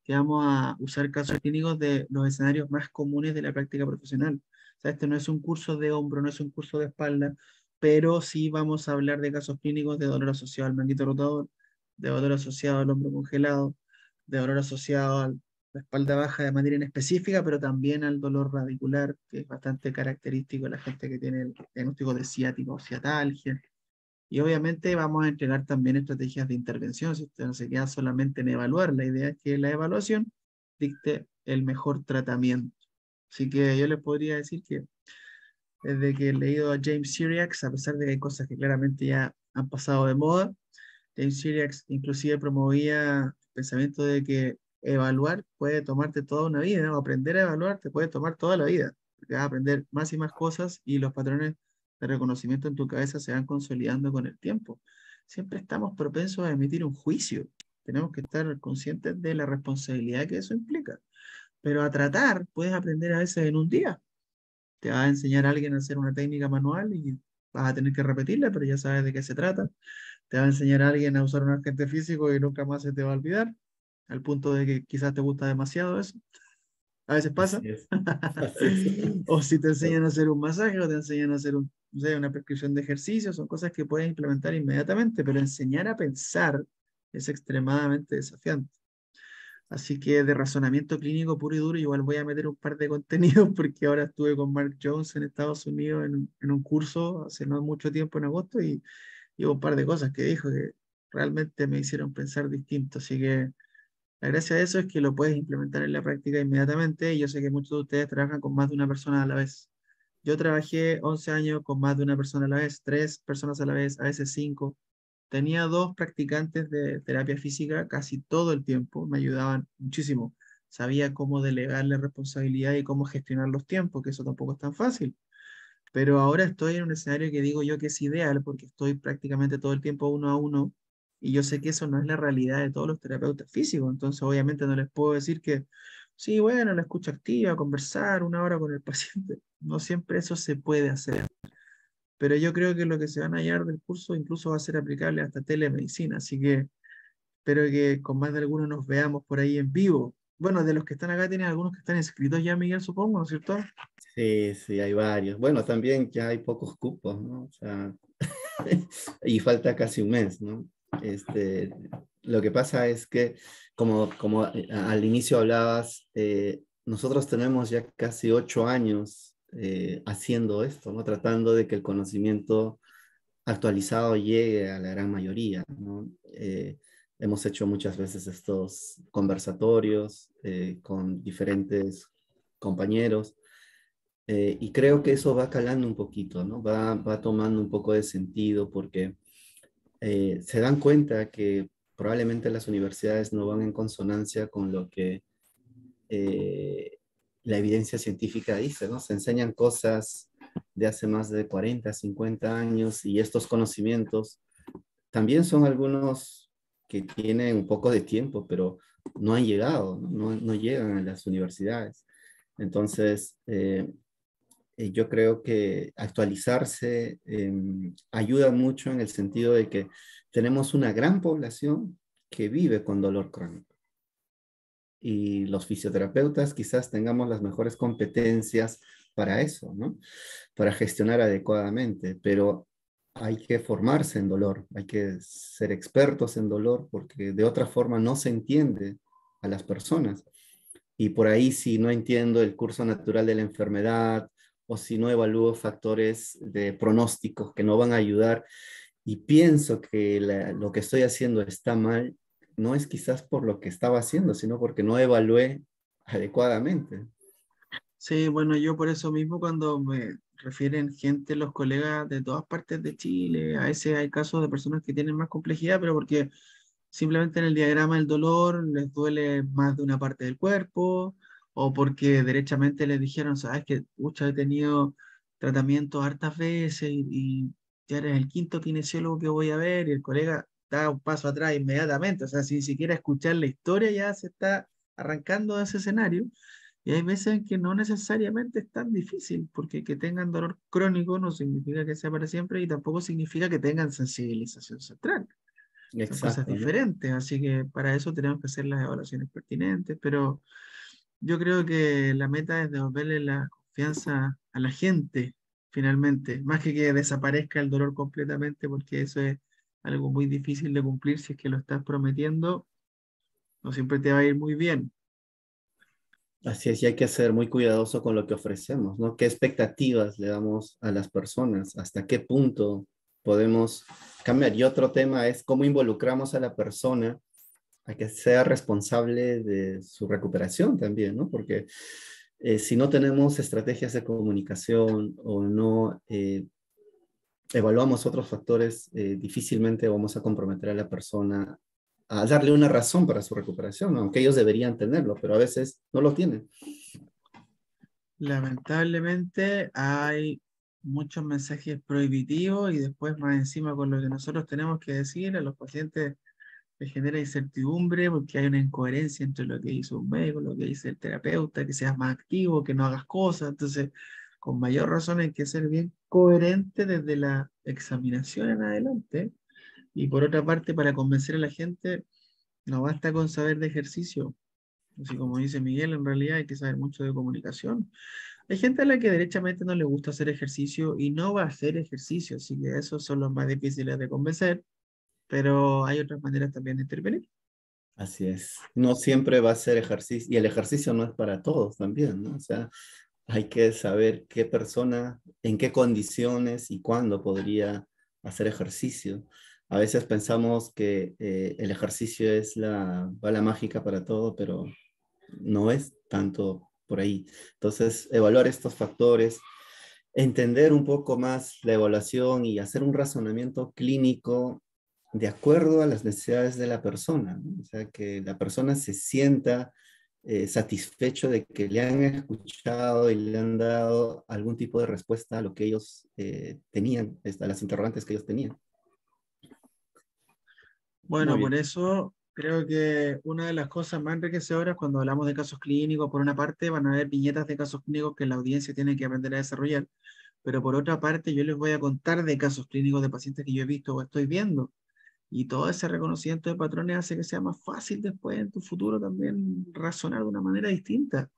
S2: que vamos a usar casos clínicos de los escenarios más comunes de la práctica profesional. O sea, este no es un curso de hombro, no es un curso de espalda, pero sí vamos a hablar de casos clínicos de dolor asociado al manguito rotador, de dolor asociado al hombro congelado, de dolor asociado a la espalda baja de manera en específica, pero también al dolor radicular, que es bastante característico de la gente que tiene el diagnóstico de ciático o ciatalgia. Y obviamente vamos a entregar también estrategias de intervención, si usted no se queda solamente en evaluar, la idea es que la evaluación dicte el mejor tratamiento. Así que yo les podría decir que desde que he leído a James Syriax, a pesar de que hay cosas que claramente ya han pasado de moda, James Syriax inclusive promovía el pensamiento de que evaluar puede tomarte toda una vida, o aprender a evaluar te puede tomar toda la vida, porque vas a aprender más y más cosas y los patrones de reconocimiento en tu cabeza se van consolidando con el tiempo. Siempre estamos propensos a emitir un juicio. Tenemos que estar conscientes de la responsabilidad que eso implica. Pero a tratar puedes aprender a veces en un día. Te va a enseñar a alguien a hacer una técnica manual y vas a tener que repetirla, pero ya sabes de qué se trata. Te va a enseñar a alguien a usar un agente físico y nunca más se te va a olvidar, al punto de que quizás te gusta demasiado eso. A veces pasa.
S1: Así es, así es.
S2: O si te enseñan a hacer un masaje o te enseñan a hacer no sé, una prescripción de ejercicio, son cosas que puedes implementar inmediatamente, pero enseñar a pensar es extremadamente desafiante. Así que de razonamiento clínico puro y duro, igual voy a meter un par de contenidos porque ahora estuve con Mark Jones en Estados Unidos en un curso hace no mucho tiempo en agosto y hubo un par de cosas que dijo que realmente me hicieron pensar distinto. Así que la gracia de eso es que lo puedes implementar en la práctica inmediatamente y yo sé que muchos de ustedes trabajan con más de una persona a la vez. Yo trabajé 11 años con más de una persona a la vez, 3 personas a la vez, a veces 5. Tenía 2 practicantes de terapia física casi todo el tiempo, me ayudaban muchísimo. Sabía cómo delegarle responsabilidad y cómo gestionar los tiempos, que eso tampoco es tan fácil. Pero ahora estoy en un escenario que digo yo que es ideal porque estoy prácticamente todo el tiempo uno a uno y yo sé que eso no es la realidad de todos los terapeutas físicos. Entonces, obviamente no les puedo decir que, sí, bueno, la escucha activa, conversar 1 hora con el paciente. No siempre eso se puede hacer. Pero yo creo que lo que se van a hallar del curso incluso va a ser aplicable hasta telemedicina. Así que espero que con más de algunos nos veamos por ahí en vivo. Bueno, de los que están acá, tienes algunos que están inscritos ya, Miguel, supongo, ¿no es cierto?
S1: Sí, sí, hay varios. Bueno, también ya hay pocos cupos, ¿no? O sea, y falta casi un mes, ¿no? Este, lo que pasa es que, como al inicio hablabas, nosotros tenemos ya casi 8 años haciendo esto, ¿no? Tratando de que el conocimiento actualizado llegue a la gran mayoría, ¿no? Hemos hecho muchas veces estos conversatorios con diferentes compañeros y creo que eso va calando un poquito, ¿no? Va tomando un poco de sentido porque se dan cuenta que probablemente las universidades no van en consonancia con lo que eh, la evidencia científica dice, ¿no? Se enseñan cosas de hace más de 40, 50 años y estos conocimientos también son algunos que tienen un poco de tiempo, pero no han llegado, no llegan a las universidades. Entonces, yo creo que actualizarse ayuda mucho en el sentido de que tenemos una gran población que vive con dolor crónico. Y los fisioterapeutas quizás tengamos las mejores competencias para eso, ¿no? Para gestionar adecuadamente, pero hay que formarse en dolor, hay que ser expertos en dolor porque de otra forma no se entiende a las personas. Y por ahí si no entiendo el curso natural de la enfermedad o si no evalúo factores de pronósticos que no van a ayudar y pienso que lo que estoy haciendo está mal, no es quizás por lo que estaba haciendo, sino porque no evalué adecuadamente.
S2: Sí, bueno, yo por eso mismo cuando me refieren gente, los colegas de todas partes de Chile, a veces hay casos de personas que tienen más complejidad, pero porque simplemente en el diagrama del dolor les duele más de una parte del cuerpo, o porque derechamente les dijeron, sabes que, pucha, he tenido tratamiento hartas veces y ya eres el quinto kinesiólogo que voy a ver, y el colega da un paso atrás inmediatamente, o sea, sin siquiera escuchar la historia ya se está arrancando de ese escenario. Y hay veces en que no necesariamente es tan difícil, porque que tengan dolor crónico no significa que sea para siempre y tampoco significa que tengan sensibilización central. Son cosas
S1: Exacto, ¿no?
S2: diferentes, así que para eso tenemos que hacer las evaluaciones pertinentes, pero yo creo que la meta es devolverle la confianza a la gente, finalmente, más que desaparezca el dolor completamente, porque eso es algo muy difícil de cumplir si es que lo estás prometiendo, no siempre te va a ir muy bien.
S1: Así es, y hay que ser muy cuidadoso con lo que ofrecemos, ¿no? ¿Qué expectativas le damos a las personas? ¿Hasta qué punto podemos cambiar? Y otro tema es cómo involucramos a la persona a que sea responsable de su recuperación también, ¿no? Porque si no tenemos estrategias de comunicación o no evaluamos otros factores, difícilmente vamos a comprometer a la persona a darle una razón para su recuperación, ¿no? Aunque ellos deberían tenerlo, pero a veces no lo tienen.
S2: Lamentablemente hay muchos mensajes prohibitivos y después más encima con lo que nosotros tenemos que decir a los pacientes les genera incertidumbre porque hay una incoherencia entre lo que dice un médico, lo que dice el terapeuta, que seas más activo, que no hagas cosas. Entonces, con mayor razón hay que ser bien coherente desde la examinación en adelante. Y por otra parte, para convencer a la gente, no basta con saber de ejercicio. Así como dice Miguel, en realidad hay que saber mucho de comunicación. Hay gente a la que derechamente no le gusta hacer ejercicio y no va a hacer ejercicio, así que esos son los más difíciles de convencer, pero hay otras maneras también de intervenir.
S1: Así es. No siempre va a ser ejercicio, y el ejercicio no es para todos también, ¿no? O sea, hay que saber qué persona, en qué condiciones y cuándo podría hacer ejercicio. A veces pensamos que el ejercicio es la bala mágica para todo, pero no es tanto por ahí. Entonces, evaluar estos factores, entender un poco más la evaluación y hacer un razonamiento clínico de acuerdo a las necesidades de la persona, ¿no? O sea, que la persona se sienta satisfecho de que le han escuchado y le han dado algún tipo de respuesta a lo que ellos tenían, a las interrogantes que ellos tenían. Muy
S2: Bueno, por
S1: bien.
S2: eso creo que una de las cosas más enriquecedoras cuando hablamos de casos clínicos, por una parte van a haber viñetas de casos clínicos que la audiencia tiene que aprender a desarrollar, pero por otra parte yo les voy a contar de casos clínicos de pacientes que yo he visto o estoy viendo. Y todo ese reconocimiento de patrones hace que sea más fácil después en tu futuro también razonar de una manera distinta.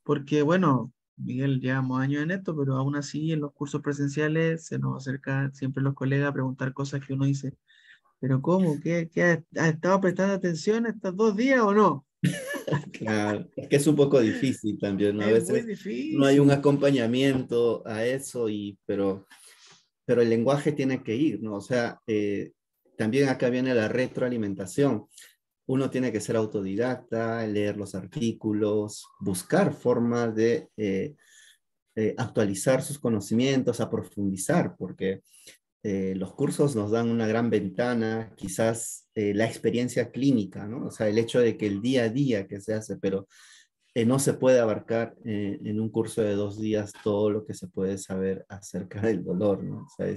S2: Porque, bueno, Miguel, llevamos años en esto, pero aún así en los cursos presenciales se nos acercan siempre los colegas a preguntar cosas que uno dice, pero ¿cómo? ¿Qué has estado prestando atención estos 2 días o no?
S1: Claro, es que es un poco difícil también, ¿no? A
S2: Es muy
S1: veces no hay un
S2: difícil.
S1: acompañamiento a eso, pero el lenguaje tiene que ir, ¿no? O sea, también acá viene la retroalimentación. Uno tiene que ser autodidacta, leer los artículos, buscar formas de actualizar sus conocimientos, a profundizar, porque los cursos nos dan una gran ventana, quizás la experiencia clínica, ¿no? O sea, el hecho de que el día a día que se hace, pero no se puede abarcar en un curso de 2 días todo lo que se puede saber acerca del dolor, ¿no? O sea,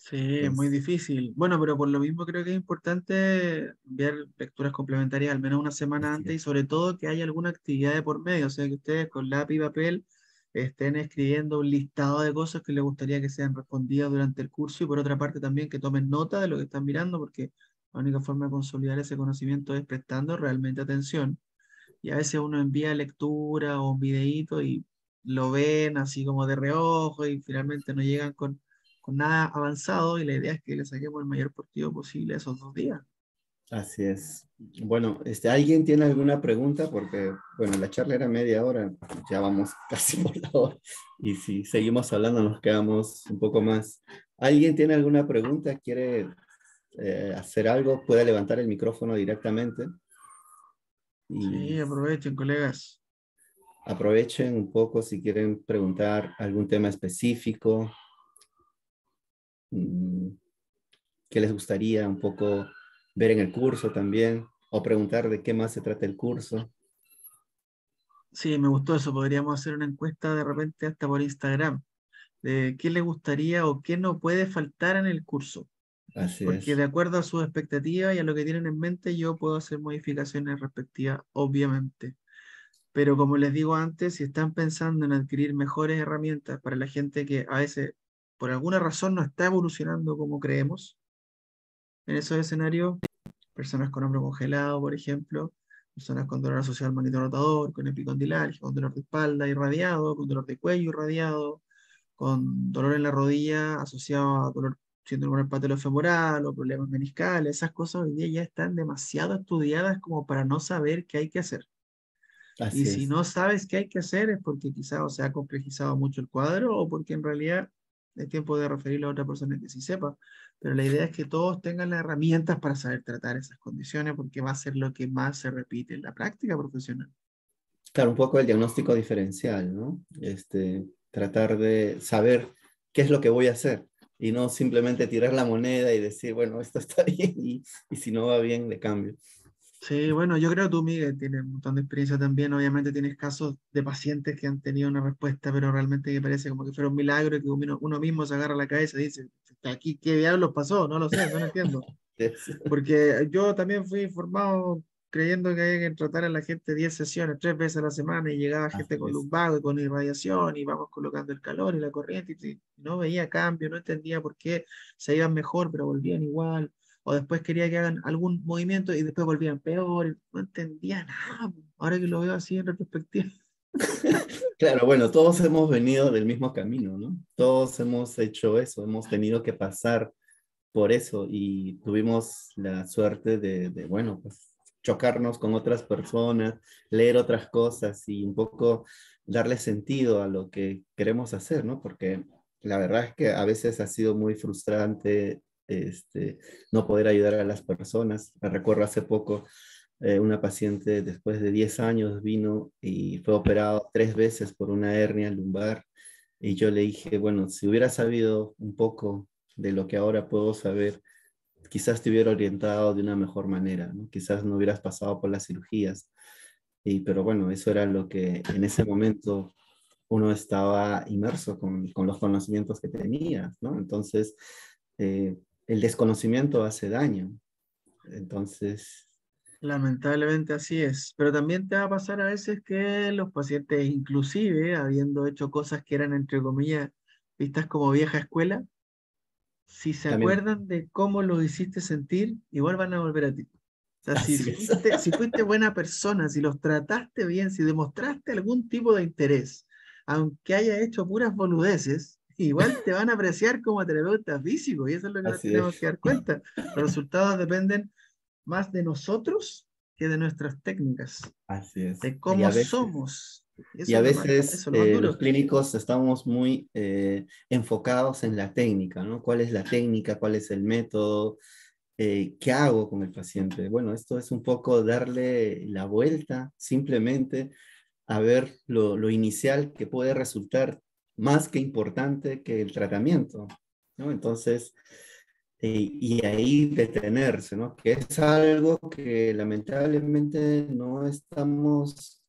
S2: Sí, es muy
S1: es
S2: difícil. Bueno, pero por lo mismo creo que es importante ver lecturas complementarias al menos una semana
S1: así
S2: antes y
S1: es.
S2: sobre todo que haya alguna actividad de por medio, o sea, que ustedes con lápiz y papel estén escribiendo un listado de cosas que les gustaría que sean respondidas durante el curso y por otra parte también que tomen nota de lo que están mirando porque la única forma de consolidar ese conocimiento es prestando realmente atención. Y a veces uno envía lectura o un videíto y lo ven así como de reojo y finalmente no llegan con nada avanzado y la idea es que le saquemos el mayor partido posible a esos 2 días.
S1: Así es. Bueno, ¿alguien tiene alguna pregunta? Porque, bueno, la charla era media hora, ya vamos casi por la hora. Y si seguimos hablando, nos quedamos un poco más. ¿Alguien tiene alguna pregunta? ¿Quiere hacer algo? Puede levantar el micrófono directamente y
S2: Sí, aprovechen, colegas.
S1: aprovechen un poco si quieren preguntar algún tema específico, mm, que les gustaría un poco ver en el curso también, o preguntar de qué más se trata el curso.
S2: Sí, me gustó eso. Podríamos hacer una encuesta de repente hasta por Instagram de qué le gustaría o qué no puede faltar en el curso.
S1: Así
S2: Porque
S1: es.
S2: de acuerdo a sus expectativas y a lo que tienen en mente, yo puedo hacer modificaciones respectivas, obviamente. Pero como les digo antes, si están pensando en adquirir mejores herramientas para la gente que a veces por alguna razón no está evolucionando como creemos, en esos escenarios, personas con hombro congelado, por ejemplo, personas con dolor asociado al manito rotador, con epicondilalgia, con dolor de espalda irradiado, con dolor de cuello irradiado, con dolor en la rodilla asociado a dolor síndrome del patelofemoral o problemas meniscales, esas cosas hoy día ya están demasiado estudiadas como para no saber qué hay que hacer. Y
S1: Así
S2: si
S1: es.
S2: no sabes qué hay que hacer es porque quizás o se ha complejizado mucho el cuadro o porque en realidad es tiempo de referirlo a otra persona que sí sepa. Pero la idea es que todos tengan las herramientas para saber tratar esas condiciones porque va a ser lo que más se repite en la práctica profesional.
S1: Claro, un poco el diagnóstico diferencial, ¿no? Tratar de saber qué es lo que voy a hacer y no simplemente tirar la moneda y decir, bueno, esto está bien y si no va bien, le cambio.
S2: Sí, bueno, yo creo que tú, Miguel, tienes un montón de experiencia también. Obviamente tienes casos de pacientes que han tenido una respuesta, pero realmente que parece como que fuera un milagro y que uno mismo se agarra la cabeza y dice, aquí, ¿qué diablos pasó? No lo sé, no lo entiendo. Porque yo también fui informado creyendo que había que tratar a la gente 10 sesiones, 3 veces a la semana, y llegaba gente
S1: Así
S2: con
S1: es.
S2: lumbago y con irradiación, y vamos colocando el calor y la corriente, y no veía cambio, no entendía por qué se iban mejor, pero volvían igual, o después quería que hagan algún movimiento y después volvían peor, y no entendía nada. Ahora que lo veo así en retrospectiva.
S1: Claro, bueno, todos hemos venido del mismo camino, ¿no? Todos hemos hecho eso, hemos tenido que pasar por eso y tuvimos la suerte bueno, pues chocarnos con otras personas, leer otras cosas y un poco darle sentido a lo que queremos hacer, ¿no? Porque la verdad es que a veces ha sido muy frustrante no poder ayudar a las personas. Me recuerdo hace poco una paciente después de 10 años vino y fue operado 3 veces por una hernia lumbar y yo le dije, bueno, si hubiera sabido un poco de lo que ahora puedo saber, quizás te hubiera orientado de una mejor manera, ¿no? Quizás no hubieras pasado por las cirugías. Pero bueno, eso era lo que en ese momento uno estaba inmerso con los conocimientos que tenía, ¿no? Entonces, el desconocimiento hace daño. Entonces,
S2: Lamentablemente así es, pero también te va a pasar a veces que los pacientes, inclusive habiendo hecho cosas que eran, entre comillas, vistas como vieja escuela, si se
S1: también,
S2: acuerdan de cómo lo hiciste sentir, igual van a volver a ti. O sea,
S1: así es.
S2: si fuiste buena persona, si los trataste bien, si demostraste algún tipo de interés, aunque haya hecho puras boludeces, igual te van a apreciar como terapeuta físico, y eso es lo que nos
S1: Así
S2: tenemos
S1: es.
S2: que dar cuenta. Los resultados dependen más de nosotros que de nuestras técnicas,
S1: Así es.
S2: de cómo somos.
S1: Y
S2: Eso
S1: a
S2: es lo más,
S1: veces
S2: eso es lo más
S1: los
S2: duro.
S1: clínicos estamos muy enfocados en la técnica, ¿no? ¿Cuál es la técnica? ¿Cuál es el método? ¿Qué hago con el paciente? Bueno, esto es un poco darle la vuelta simplemente a ver lo inicial que puede resultar más que importante que el tratamiento, ¿no? Entonces, y ahí detenerse, ¿no? Que es algo que lamentablemente no estamos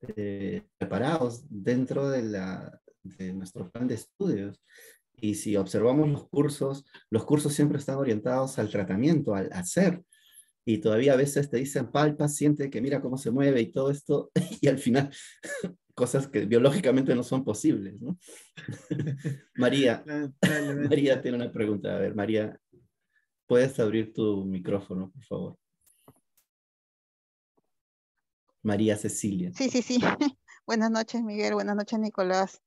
S1: preparados dentro de nuestro plan de estudios. Y si observamos los cursos siempre están orientados al tratamiento, al hacer. Y todavía a veces te dicen, pa, el paciente que mira cómo se mueve y todo esto, y al final cosas que biológicamente no son posibles, ¿no? María, María
S2: Lamentablemente.
S1: tiene una pregunta. A ver, María, ¿puedes abrir tu micrófono, por favor? María Cecilia.
S3: Sí, sí, sí. Buenas noches, Miguel. Buenas noches, Nicolás.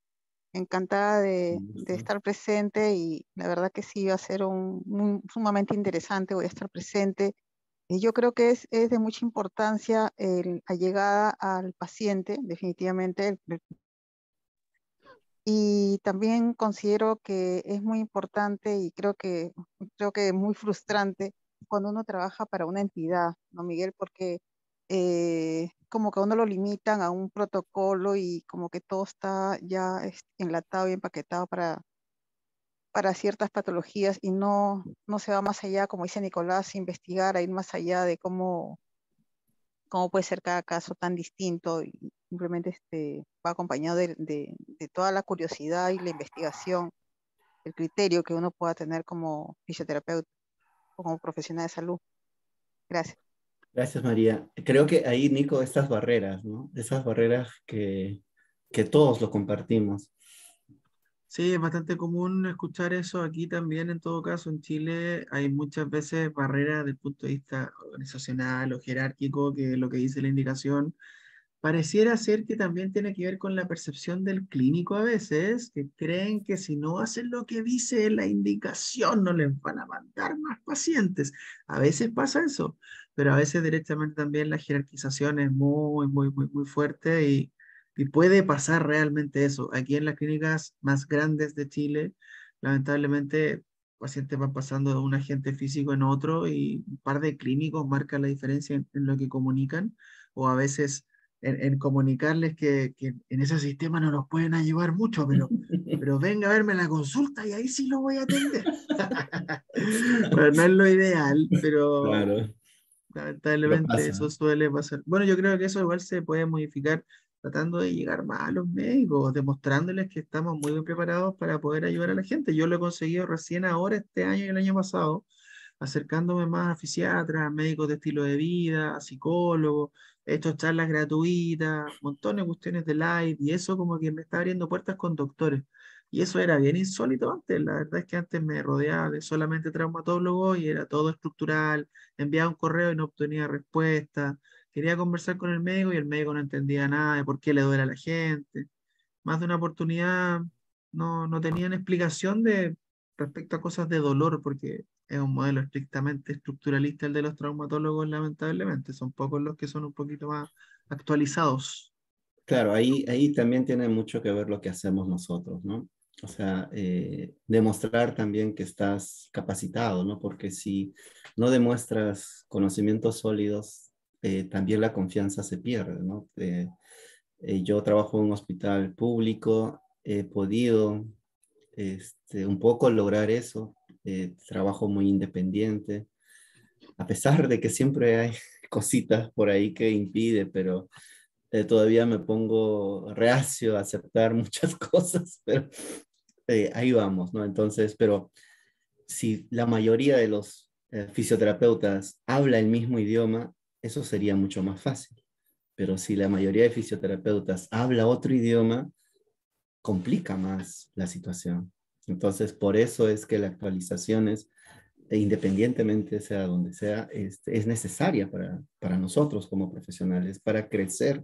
S3: Encantada
S1: Un
S3: de
S1: gusto.
S3: estar presente y la verdad que sí va a ser sumamente interesante. Voy a estar presente. Y yo creo que es de mucha importancia la llegada al paciente, definitivamente. Y también considero que es muy importante y creo que muy frustrante cuando uno trabaja para una entidad, ¿no, Miguel? Porque como que a uno lo limitan a un protocolo y como que todo está ya enlatado y empaquetado para ciertas patologías y no se va más allá, como dice Nicolás, investigar, a ir más allá de cómo puede ser cada caso tan distinto y simplemente va acompañado de toda la curiosidad y la investigación, el criterio que uno pueda tener como fisioterapeuta o como profesional de salud. Gracias.
S1: Gracias, María. Creo que ahí, Nico, estas barreras, ¿no? Esas barreras que todos lo compartimos.
S2: Sí, es bastante común escuchar eso aquí también. En todo caso, en Chile hay muchas veces barreras desde el punto de vista organizacional o jerárquico, que lo que dice la indicación pareciera ser que también tiene que ver con la percepción del clínico a veces, que creen que si no hacen lo que dice la indicación no les van a mandar más pacientes. A veces pasa eso, pero a veces directamente también la jerarquización es muy fuerte y puede pasar realmente eso. Aquí en las clínicas más grandes de Chile, lamentablemente, pacientes van pasando de un agente físico en otro y un par de clínicos marcan la diferencia en lo que comunican o a veces en comunicarles que en ese sistema no nos pueden ayudar mucho, pero venga a verme la consulta y ahí sí lo voy a atender. Bueno, no es lo ideal,
S1: Claro. Pero
S2: Lamentablemente
S1: pasa,
S2: eso
S1: ¿no?
S2: suele pasar. Bueno, yo creo que eso igual se puede modificar tratando de llegar más a los médicos, demostrándoles que estamos muy bien preparados para poder ayudar a la gente. Yo lo he conseguido recién ahora, este año y el año pasado, acercándome más a fisiatras, a médicos de estilo de vida, a psicólogos, he hecho charlas gratuitas, montones de cuestiones de live, y eso como que me está abriendo puertas con doctores. Y eso era bien insólito antes, la verdad es que antes me rodeaba de solamente traumatólogos y era todo estructural, enviaba un correo y no obtenía respuesta, quería conversar con el médico y el médico no entendía nada de por qué le duele a la gente. Más de una oportunidad no tenían explicación de respecto a cosas de dolor, porque es un modelo estrictamente estructuralista el de los traumatólogos, lamentablemente. Son pocos los que son un poquito más actualizados.
S1: Claro, ahí también tiene mucho que ver lo que hacemos nosotros, ¿no? O sea, demostrar también que estás capacitado, ¿no? Porque si no demuestras conocimientos sólidos, también la confianza se pierde, ¿no? Yo trabajo en un hospital público, he podido un poco lograr eso, trabajo muy independiente, a pesar de que siempre hay cositas por ahí que impide, pero todavía me pongo reacio a aceptar muchas cosas, pero ahí vamos, ¿no? Entonces, pero si la mayoría de los fisioterapeutas habla el mismo idioma, eso sería mucho más fácil. Pero si la mayoría de fisioterapeutas habla otro idioma, complica más la situación. Entonces, por eso es que la actualización es, independientemente sea donde sea, es necesaria para nosotros como profesionales, para crecer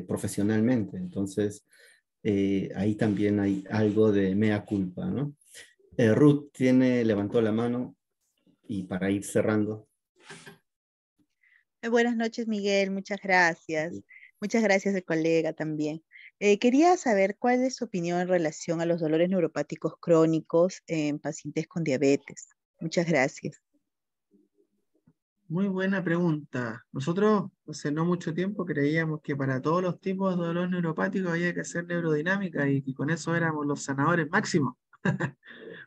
S1: profesionalmente. Entonces, ahí también hay algo de mea culpa, ¿no? Ruth levantó la mano y para ir cerrando.
S4: Buenas noches, Miguel. Muchas gracias. Muchas gracias, el colega también. Quería saber cuál es su opinión en relación a los dolores neuropáticos crónicos en pacientes con diabetes. Muchas gracias.
S2: Muy buena pregunta. Nosotros hace no mucho tiempo creíamos que para todos los tipos de dolor neuropático había que hacer neurodinámica y que con eso éramos los sanadores máximos.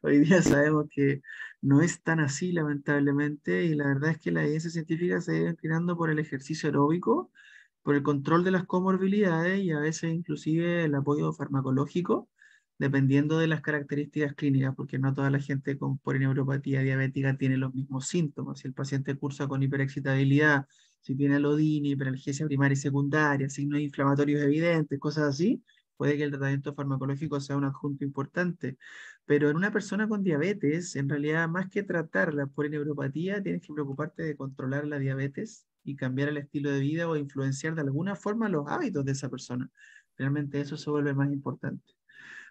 S2: Hoy día sabemos que no es tan así, lamentablemente, y la verdad es que la evidencia científica se ha inclinando por el ejercicio aeróbico, por el control de las comorbilidades y a veces inclusive el apoyo farmacológico, dependiendo de las características clínicas, porque no toda la gente con polineuropatía diabética tiene los mismos síntomas. Si el paciente cursa con hiperexcitabilidad, si tiene alodina, hiperalgesia primaria y secundaria, signos inflamatorios evidentes, cosas así, puede que el tratamiento farmacológico sea un adjunto importante. Pero en una persona con diabetes, en realidad, más que tratar la polineuropatía, tienes que preocuparte de controlar la diabetes y cambiar el estilo de vida o influenciar de alguna forma los hábitos de esa persona. Realmente eso se vuelve más importante.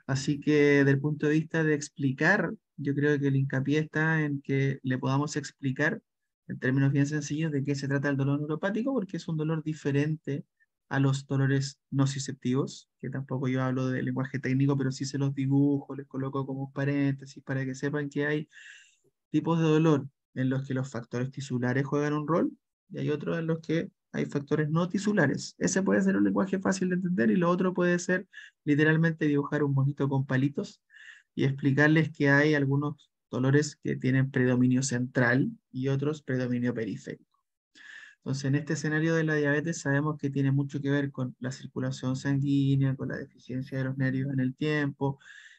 S2: Así que desde el punto de vista de explicar, yo creo que el hincapié está en que le podamos explicar en términos bien sencillos de qué se trata el dolor neuropático, porque es un dolor diferente a los dolores nociceptivos, que tampoco yo hablo de lenguaje técnico, pero sí se los dibujo, les coloco como un paréntesis para que sepan que hay tipos de dolor en los que los factores tisulares juegan un rol y hay otros en los que hay factores no tisulares. Ese puede ser un lenguaje fácil de entender y lo otro puede ser literalmente dibujar un monito con palitos y explicarles que hay algunos dolores que tienen predominio central y otros predominio periférico. Entonces, en este escenario de la diabetes sabemos que tiene mucho que ver con la circulación sanguínea, con la deficiencia de los nervios en el tiempo,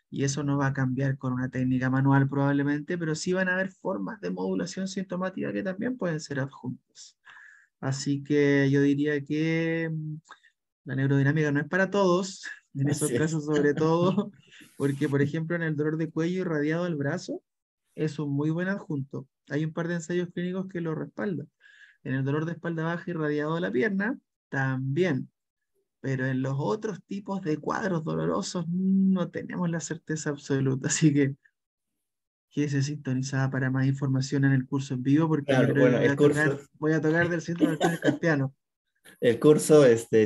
S2: y eso no va a cambiar con una técnica manual probablemente, pero sí van a haber formas de modulación sintomática que también pueden ser adjuntas. Así que yo diría que la neurodinámica no es para todos, en esos
S1: Así es.
S2: casos sobre todo, porque por ejemplo en el dolor de cuello irradiado al brazo es un muy buen adjunto. Hay un par de ensayos clínicos que lo respaldan. En el dolor de espalda baja irradiado a la pierna, también. Pero en los otros tipos de cuadros dolorosos no tenemos la certeza absoluta. Así que quédese sintonizada para más información en el curso en vivo, porque yo
S1: Claro,
S2: creo que
S1: bueno,
S2: voy a tocar del síndrome del túnel carpiano.
S1: el curso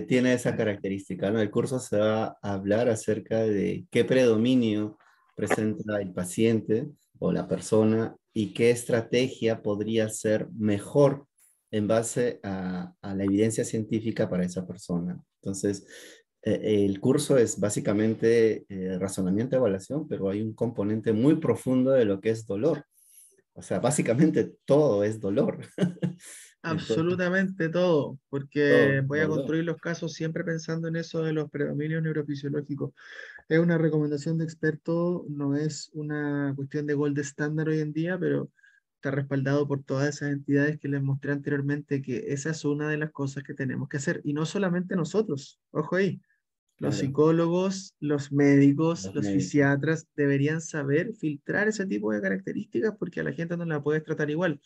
S1: tiene esa característica, ¿no? El curso se va a hablar acerca de qué predominio presenta el paciente o la persona y qué estrategia podría ser mejor en base a la evidencia científica para esa persona. Entonces, el curso es básicamente razonamiento de evaluación, pero hay un componente muy profundo de lo que es dolor. O sea, básicamente todo es dolor. Entonces,
S2: Absolutamente todo, porque
S1: todo,
S2: voy a
S1: dolor.
S2: construir los casos siempre pensando en eso de los predominios neurofisiológicos. Es una recomendación de experto, no es una cuestión de gold estándar hoy en día, pero está respaldado por todas esas entidades que les mostré anteriormente que esa es una de las cosas que tenemos que hacer. Y no solamente nosotros, ojo ahí, los
S1: Claro,
S2: psicólogos, los médicos,
S1: los
S2: los
S1: médicos.
S2: fisiatras deberían saber filtrar ese tipo de características porque a la gente no la puedes tratar igual,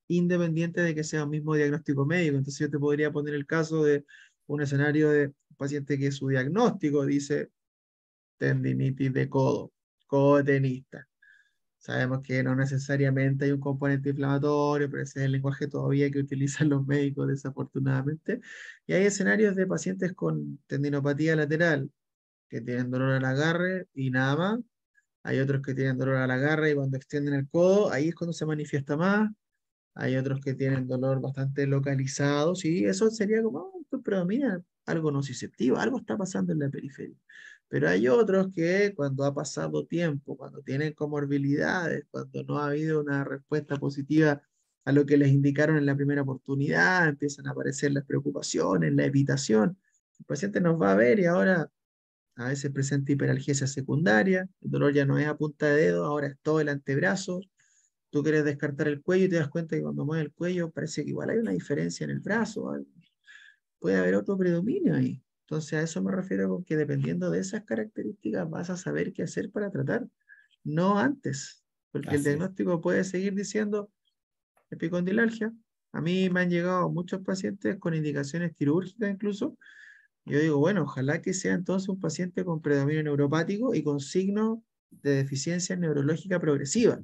S2: independiente de que sea un mismo diagnóstico médico. Entonces yo te podría poner el caso de un escenario de un paciente que su diagnóstico dice tendinitis de codo, codo tenista. Sabemos que no necesariamente hay un componente inflamatorio, pero ese es el lenguaje todavía que utilizan los médicos, desafortunadamente. Y hay escenarios de pacientes con tendinopatía lateral que tienen dolor al agarre y nada más. Hay otros que tienen dolor al agarre y cuando extienden el codo, ahí es cuando se manifiesta más. Hay otros que tienen dolor bastante localizado, sí, eso sería como, esto predomina algo nociceptivo, algo está pasando en la periferia. Pero hay otros que cuando ha pasado tiempo, cuando tienen comorbilidades, cuando no ha habido una respuesta positiva a lo que les indicaron en la primera oportunidad, empiezan a aparecer las preocupaciones, la evitación. El paciente nos va a ver y ahora a veces presenta hiperalgesia secundaria, el dolor ya no es a punta de dedo, ahora es todo el antebrazo. Tú quieres descartar el cuello y te das cuenta que cuando mueves el cuello parece que igual hay una diferencia en el brazo, puede haber otro predominio ahí. Entonces a eso me refiero con que dependiendo de esas características vas a saber qué hacer para tratar, no antes, porque el
S1: Así es.
S2: diagnóstico puede seguir diciendo epicondilalgia. A mí me han llegado muchos pacientes con indicaciones quirúrgicas incluso. Yo digo, bueno, ojalá que sea entonces un paciente con predominio neuropático y con signos de deficiencia neurológica progresiva.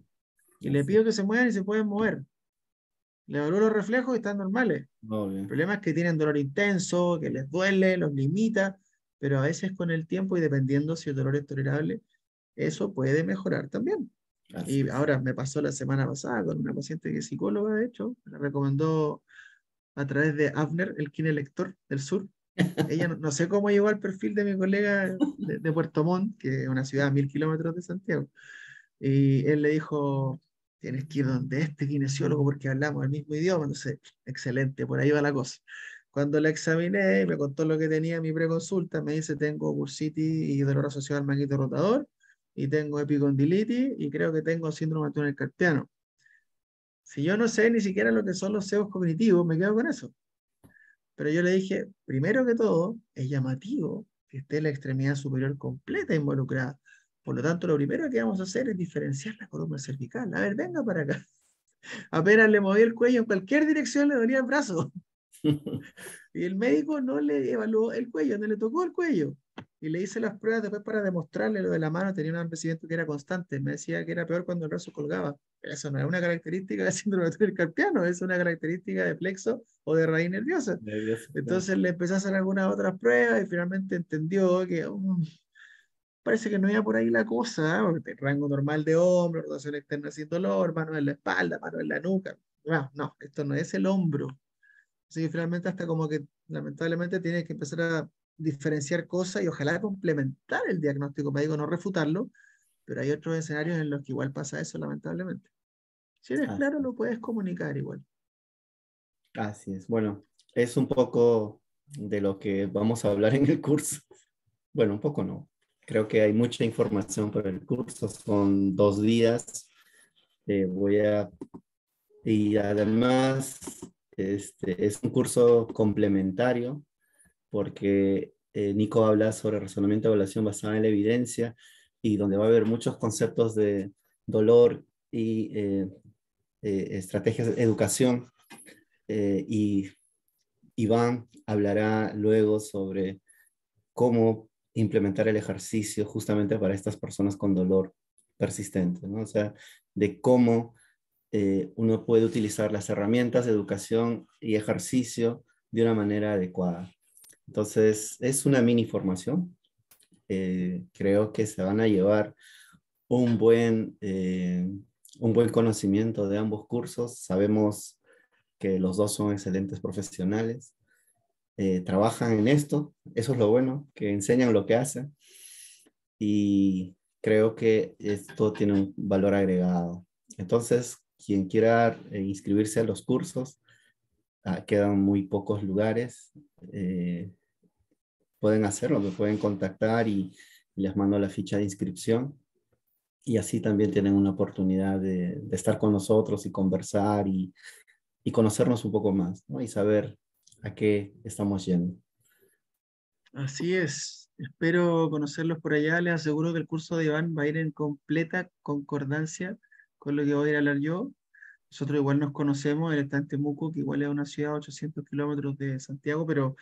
S2: Y le
S1: Así
S2: pido
S1: es.
S2: que se muevan y se pueden mover. Le evalúo los reflejos y están normales. El
S1: Obvio.
S2: problema es que tienen dolor intenso, que les duele, los limita, pero a veces con el tiempo y dependiendo si el dolor es tolerable, eso puede mejorar también.
S1: Así
S2: Y
S1: es.
S2: ahora me pasó la semana pasada con una paciente que es psicóloga, de hecho, me la recomendó a través de Avner, el kinelector del sur. Ella no sé cómo llegó al perfil de mi colega de Puerto Montt, que es una ciudad a 1000 kilómetros de Santiago. Y él le dijo, tienes que ir donde este kinesiólogo porque hablamos el mismo idioma. Entonces, excelente, por ahí va la cosa. Cuando la examiné, me contó lo que tenía en mi preconsulta, me dice, tengo bursitis y dolor asociado al manguito rotador, y tengo epicondilitis, y creo que tengo síndrome de túnel carpiano. Si yo no sé ni siquiera lo que son los sesgos cognitivos, me quedo con eso. Pero yo le dije, primero que todo, es llamativo que esté la extremidad superior completa involucrada. Por lo tanto, lo primero que vamos a hacer es diferenciar la columna cervical. A ver, venga para acá. Apenas le moví el cuello en cualquier dirección, le dolía el brazo. Y el médico no le evaluó el cuello, no le tocó el cuello. Y le hice las pruebas después para demostrarle lo de la mano. Tenía un envejecimiento que era constante. Me decía que era peor cuando el brazo colgaba. Pero eso no es una característica del síndrome de túnel carpiano, es una característica de plexo o de raíz nerviosa.
S1: Nervioso, claro.
S2: Entonces le empecé a hacer algunas otras pruebas y finalmente entendió que parece que no iba por ahí la cosa, ¿eh? Porque rango normal de hombro, rotación externa sin dolor, mano en la espalda, mano en la nuca. No, no, esto no es el hombro. Así que finalmente hasta como que lamentablemente tienes que empezar a diferenciar cosas y ojalá complementar el diagnóstico médico, no refutarlo, pero hay otros escenarios en los que igual pasa eso, lamentablemente. Si eres claro,
S1: Así,
S2: lo puedes comunicar igual.
S1: así es. Bueno, es un poco de lo que vamos a hablar en el curso. Bueno, un poco no. Creo que hay mucha información para el curso. Son 2 días. Voy a Y además, es un curso complementario porque Nico habla sobre razonamiento de evaluación basada en la evidencia y donde va a haber muchos conceptos de dolor y estrategias de educación. Y Iván hablará luego sobre cómo implementar el ejercicio justamente para estas personas con dolor persistente, ¿no? O sea, de cómo uno puede utilizar las herramientas de educación y ejercicio de una manera adecuada. Entonces, es una mini formación. Creo que se van a llevar un buen, eh, un buen conocimiento de ambos cursos. Sabemos que los dos son excelentes profesionales. Trabajan en esto. Eso es lo bueno, que enseñan lo que hacen. Y creo que esto tiene un valor agregado. Entonces, quien quiera inscribirse a los cursos, quedan muy pocos lugares, pueden hacerlo, me pueden contactar y les mando la ficha de inscripción. Y así también tienen una oportunidad de estar con nosotros y conversar y conocernos un poco más, ¿no? Y saber a qué estamos yendo.
S2: Así es. Espero conocerlos por allá. Les aseguro que el curso de Iván va a ir en completa concordancia con lo que voy a ir a hablar yo. Nosotros igual nos conocemos, él está en Temuco, que igual es una ciudad a 800 kilómetros de Santiago, pero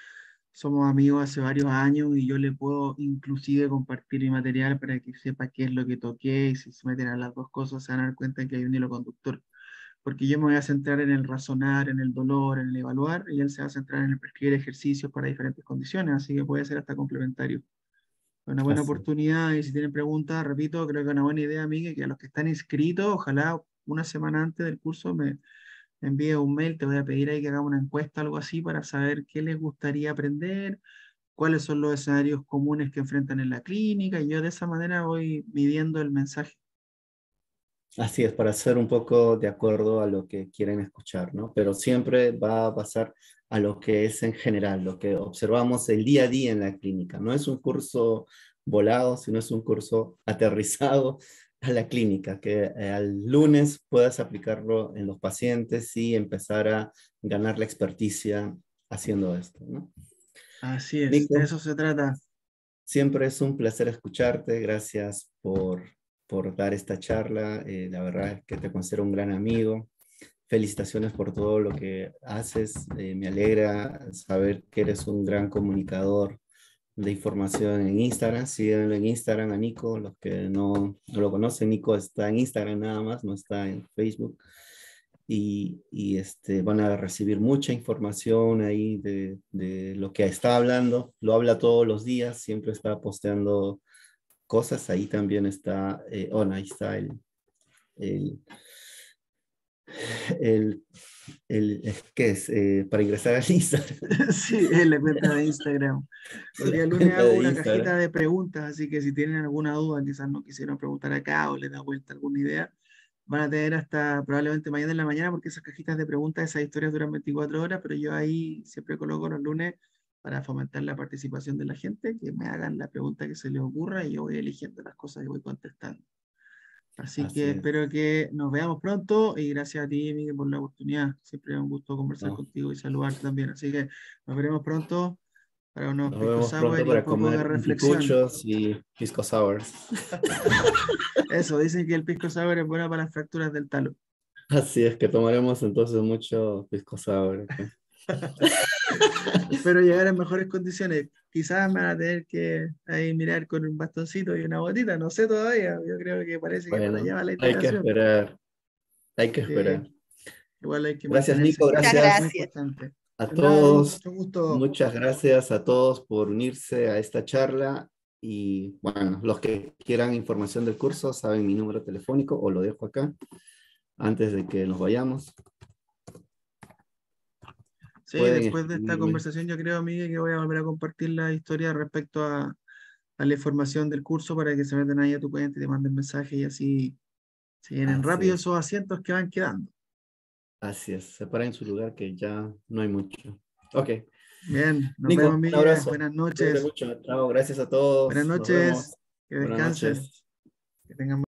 S2: somos amigos hace varios años y yo le puedo inclusive compartir mi material para que sepa qué es lo que toqué y si se meten a las dos cosas se van a dar cuenta que hay un hilo conductor. Porque yo me voy a centrar en el razonar, en el dolor, en el evaluar, y él se va a centrar en el prescribir ejercicios para diferentes condiciones, así que puede ser hasta complementario. Una buena
S1: Así.
S2: oportunidad y si tienen preguntas, repito, creo que es una buena idea, Miguel, que a los que están inscritos, ojalá una semana antes del curso me envíe un mail, te voy a pedir ahí que hagamos una encuesta, algo así, para saber qué les gustaría aprender, cuáles son los escenarios comunes que enfrentan en la clínica, y yo de esa manera voy midiendo el mensaje.
S1: Así es, para ser un poco de acuerdo a lo que quieren escuchar, ¿no? Pero siempre va a pasar a lo que es en general, lo que observamos el día a día en la clínica. No es un curso volado, sino es un curso aterrizado a la clínica, que al lunes puedas aplicarlo en los pacientes y empezar a ganar la experticia haciendo esto, ¿no?
S2: Así es, de
S1: Nico,
S2: eso se trata.
S1: siempre es un placer escucharte. Gracias por dar esta charla. La verdad es que te considero un gran amigo. Felicitaciones por todo lo que haces. Me alegra saber que eres un gran comunicador de información en Instagram. Síguenlo en Instagram a Nico. Los que no lo conocen, Nico está en Instagram nada más, no está en Facebook. Van a recibir mucha información ahí de lo que está hablando. Lo habla todos los días, siempre está posteando cosas. Ahí también está, ahí está el, el, ¿qué es? Para ingresar al Instagram.
S2: Sí, en la cuenta de Instagram. El
S1: La
S2: día lunes
S1: cuenta
S2: hago
S1: de
S2: una
S1: Instagram.
S2: cajita de preguntas, así que si tienen alguna duda, quizás no quisieron preguntar acá o les da vuelta alguna idea, van a tener hasta probablemente mañana en la mañana, porque esas cajitas de preguntas, esas historias duran 24 horas, pero yo ahí siempre coloco los lunes para fomentar la participación de la gente, que me hagan la pregunta que se les ocurra y yo voy eligiendo las cosas y voy contestando. Así que
S1: Así es.
S2: espero que nos veamos pronto y gracias a ti, Miguel, por la oportunidad. Siempre es un gusto conversar
S1: ¿No?
S2: contigo y saludarte también. Así que nos veremos pronto para unos
S1: Nos
S2: pisco
S1: vemos pronto
S2: sour y un
S1: para
S2: poco de
S1: comer
S2: reflexión.
S1: anticuchos y pisco sours.
S2: Eso, dicen que el pisco sour es bueno para las fracturas del talo.
S1: Así es que tomaremos entonces mucho pisco sour acá.
S2: Espero llegar en mejores condiciones. Quizás me van a tener que ahí mirar con un bastoncito y una botita, no sé todavía. Yo creo que parece que para allá
S1: Bueno,
S2: va la
S1: hay que
S2: integración.
S1: esperar, hay que
S2: Sí,
S1: esperar.
S2: igual hay que
S1: Gracias,
S2: mantenerse
S1: Nico,
S2: en
S4: Muchas
S2: calma, es muy
S1: gracias
S4: gracias.
S2: importante.
S1: a
S2: De nada, amigo,
S1: todos.
S2: mucho gusto.
S1: Muchas gracias a todos por unirse a esta charla. Y bueno, los que quieran información del curso saben mi número telefónico o lo dejo acá antes de que nos vayamos.
S2: Sí,
S1: Pueden
S2: después de esta
S1: escribirme.
S2: conversación yo creo, Miguel, que voy a volver a compartir la historia respecto a la información del curso para que se metan ahí a tu cuenta y te manden mensajes y así se llenen
S1: Así
S2: rápido
S1: es,
S2: esos asientos que van quedando.
S1: así es. Separen su lugar que ya no hay mucho. Ok,
S2: Bien, nos vemos,
S1: Nico, un
S2: Miguel.
S1: abrazo.
S2: Buenas
S1: Cuídate
S2: noches.
S1: mucho. Chao, gracias a
S2: Buenas
S1: todos. Nos
S2: noches.
S1: vemos.
S2: Que
S1: Buenas
S2: descansen.
S1: noches.
S2: Que tengan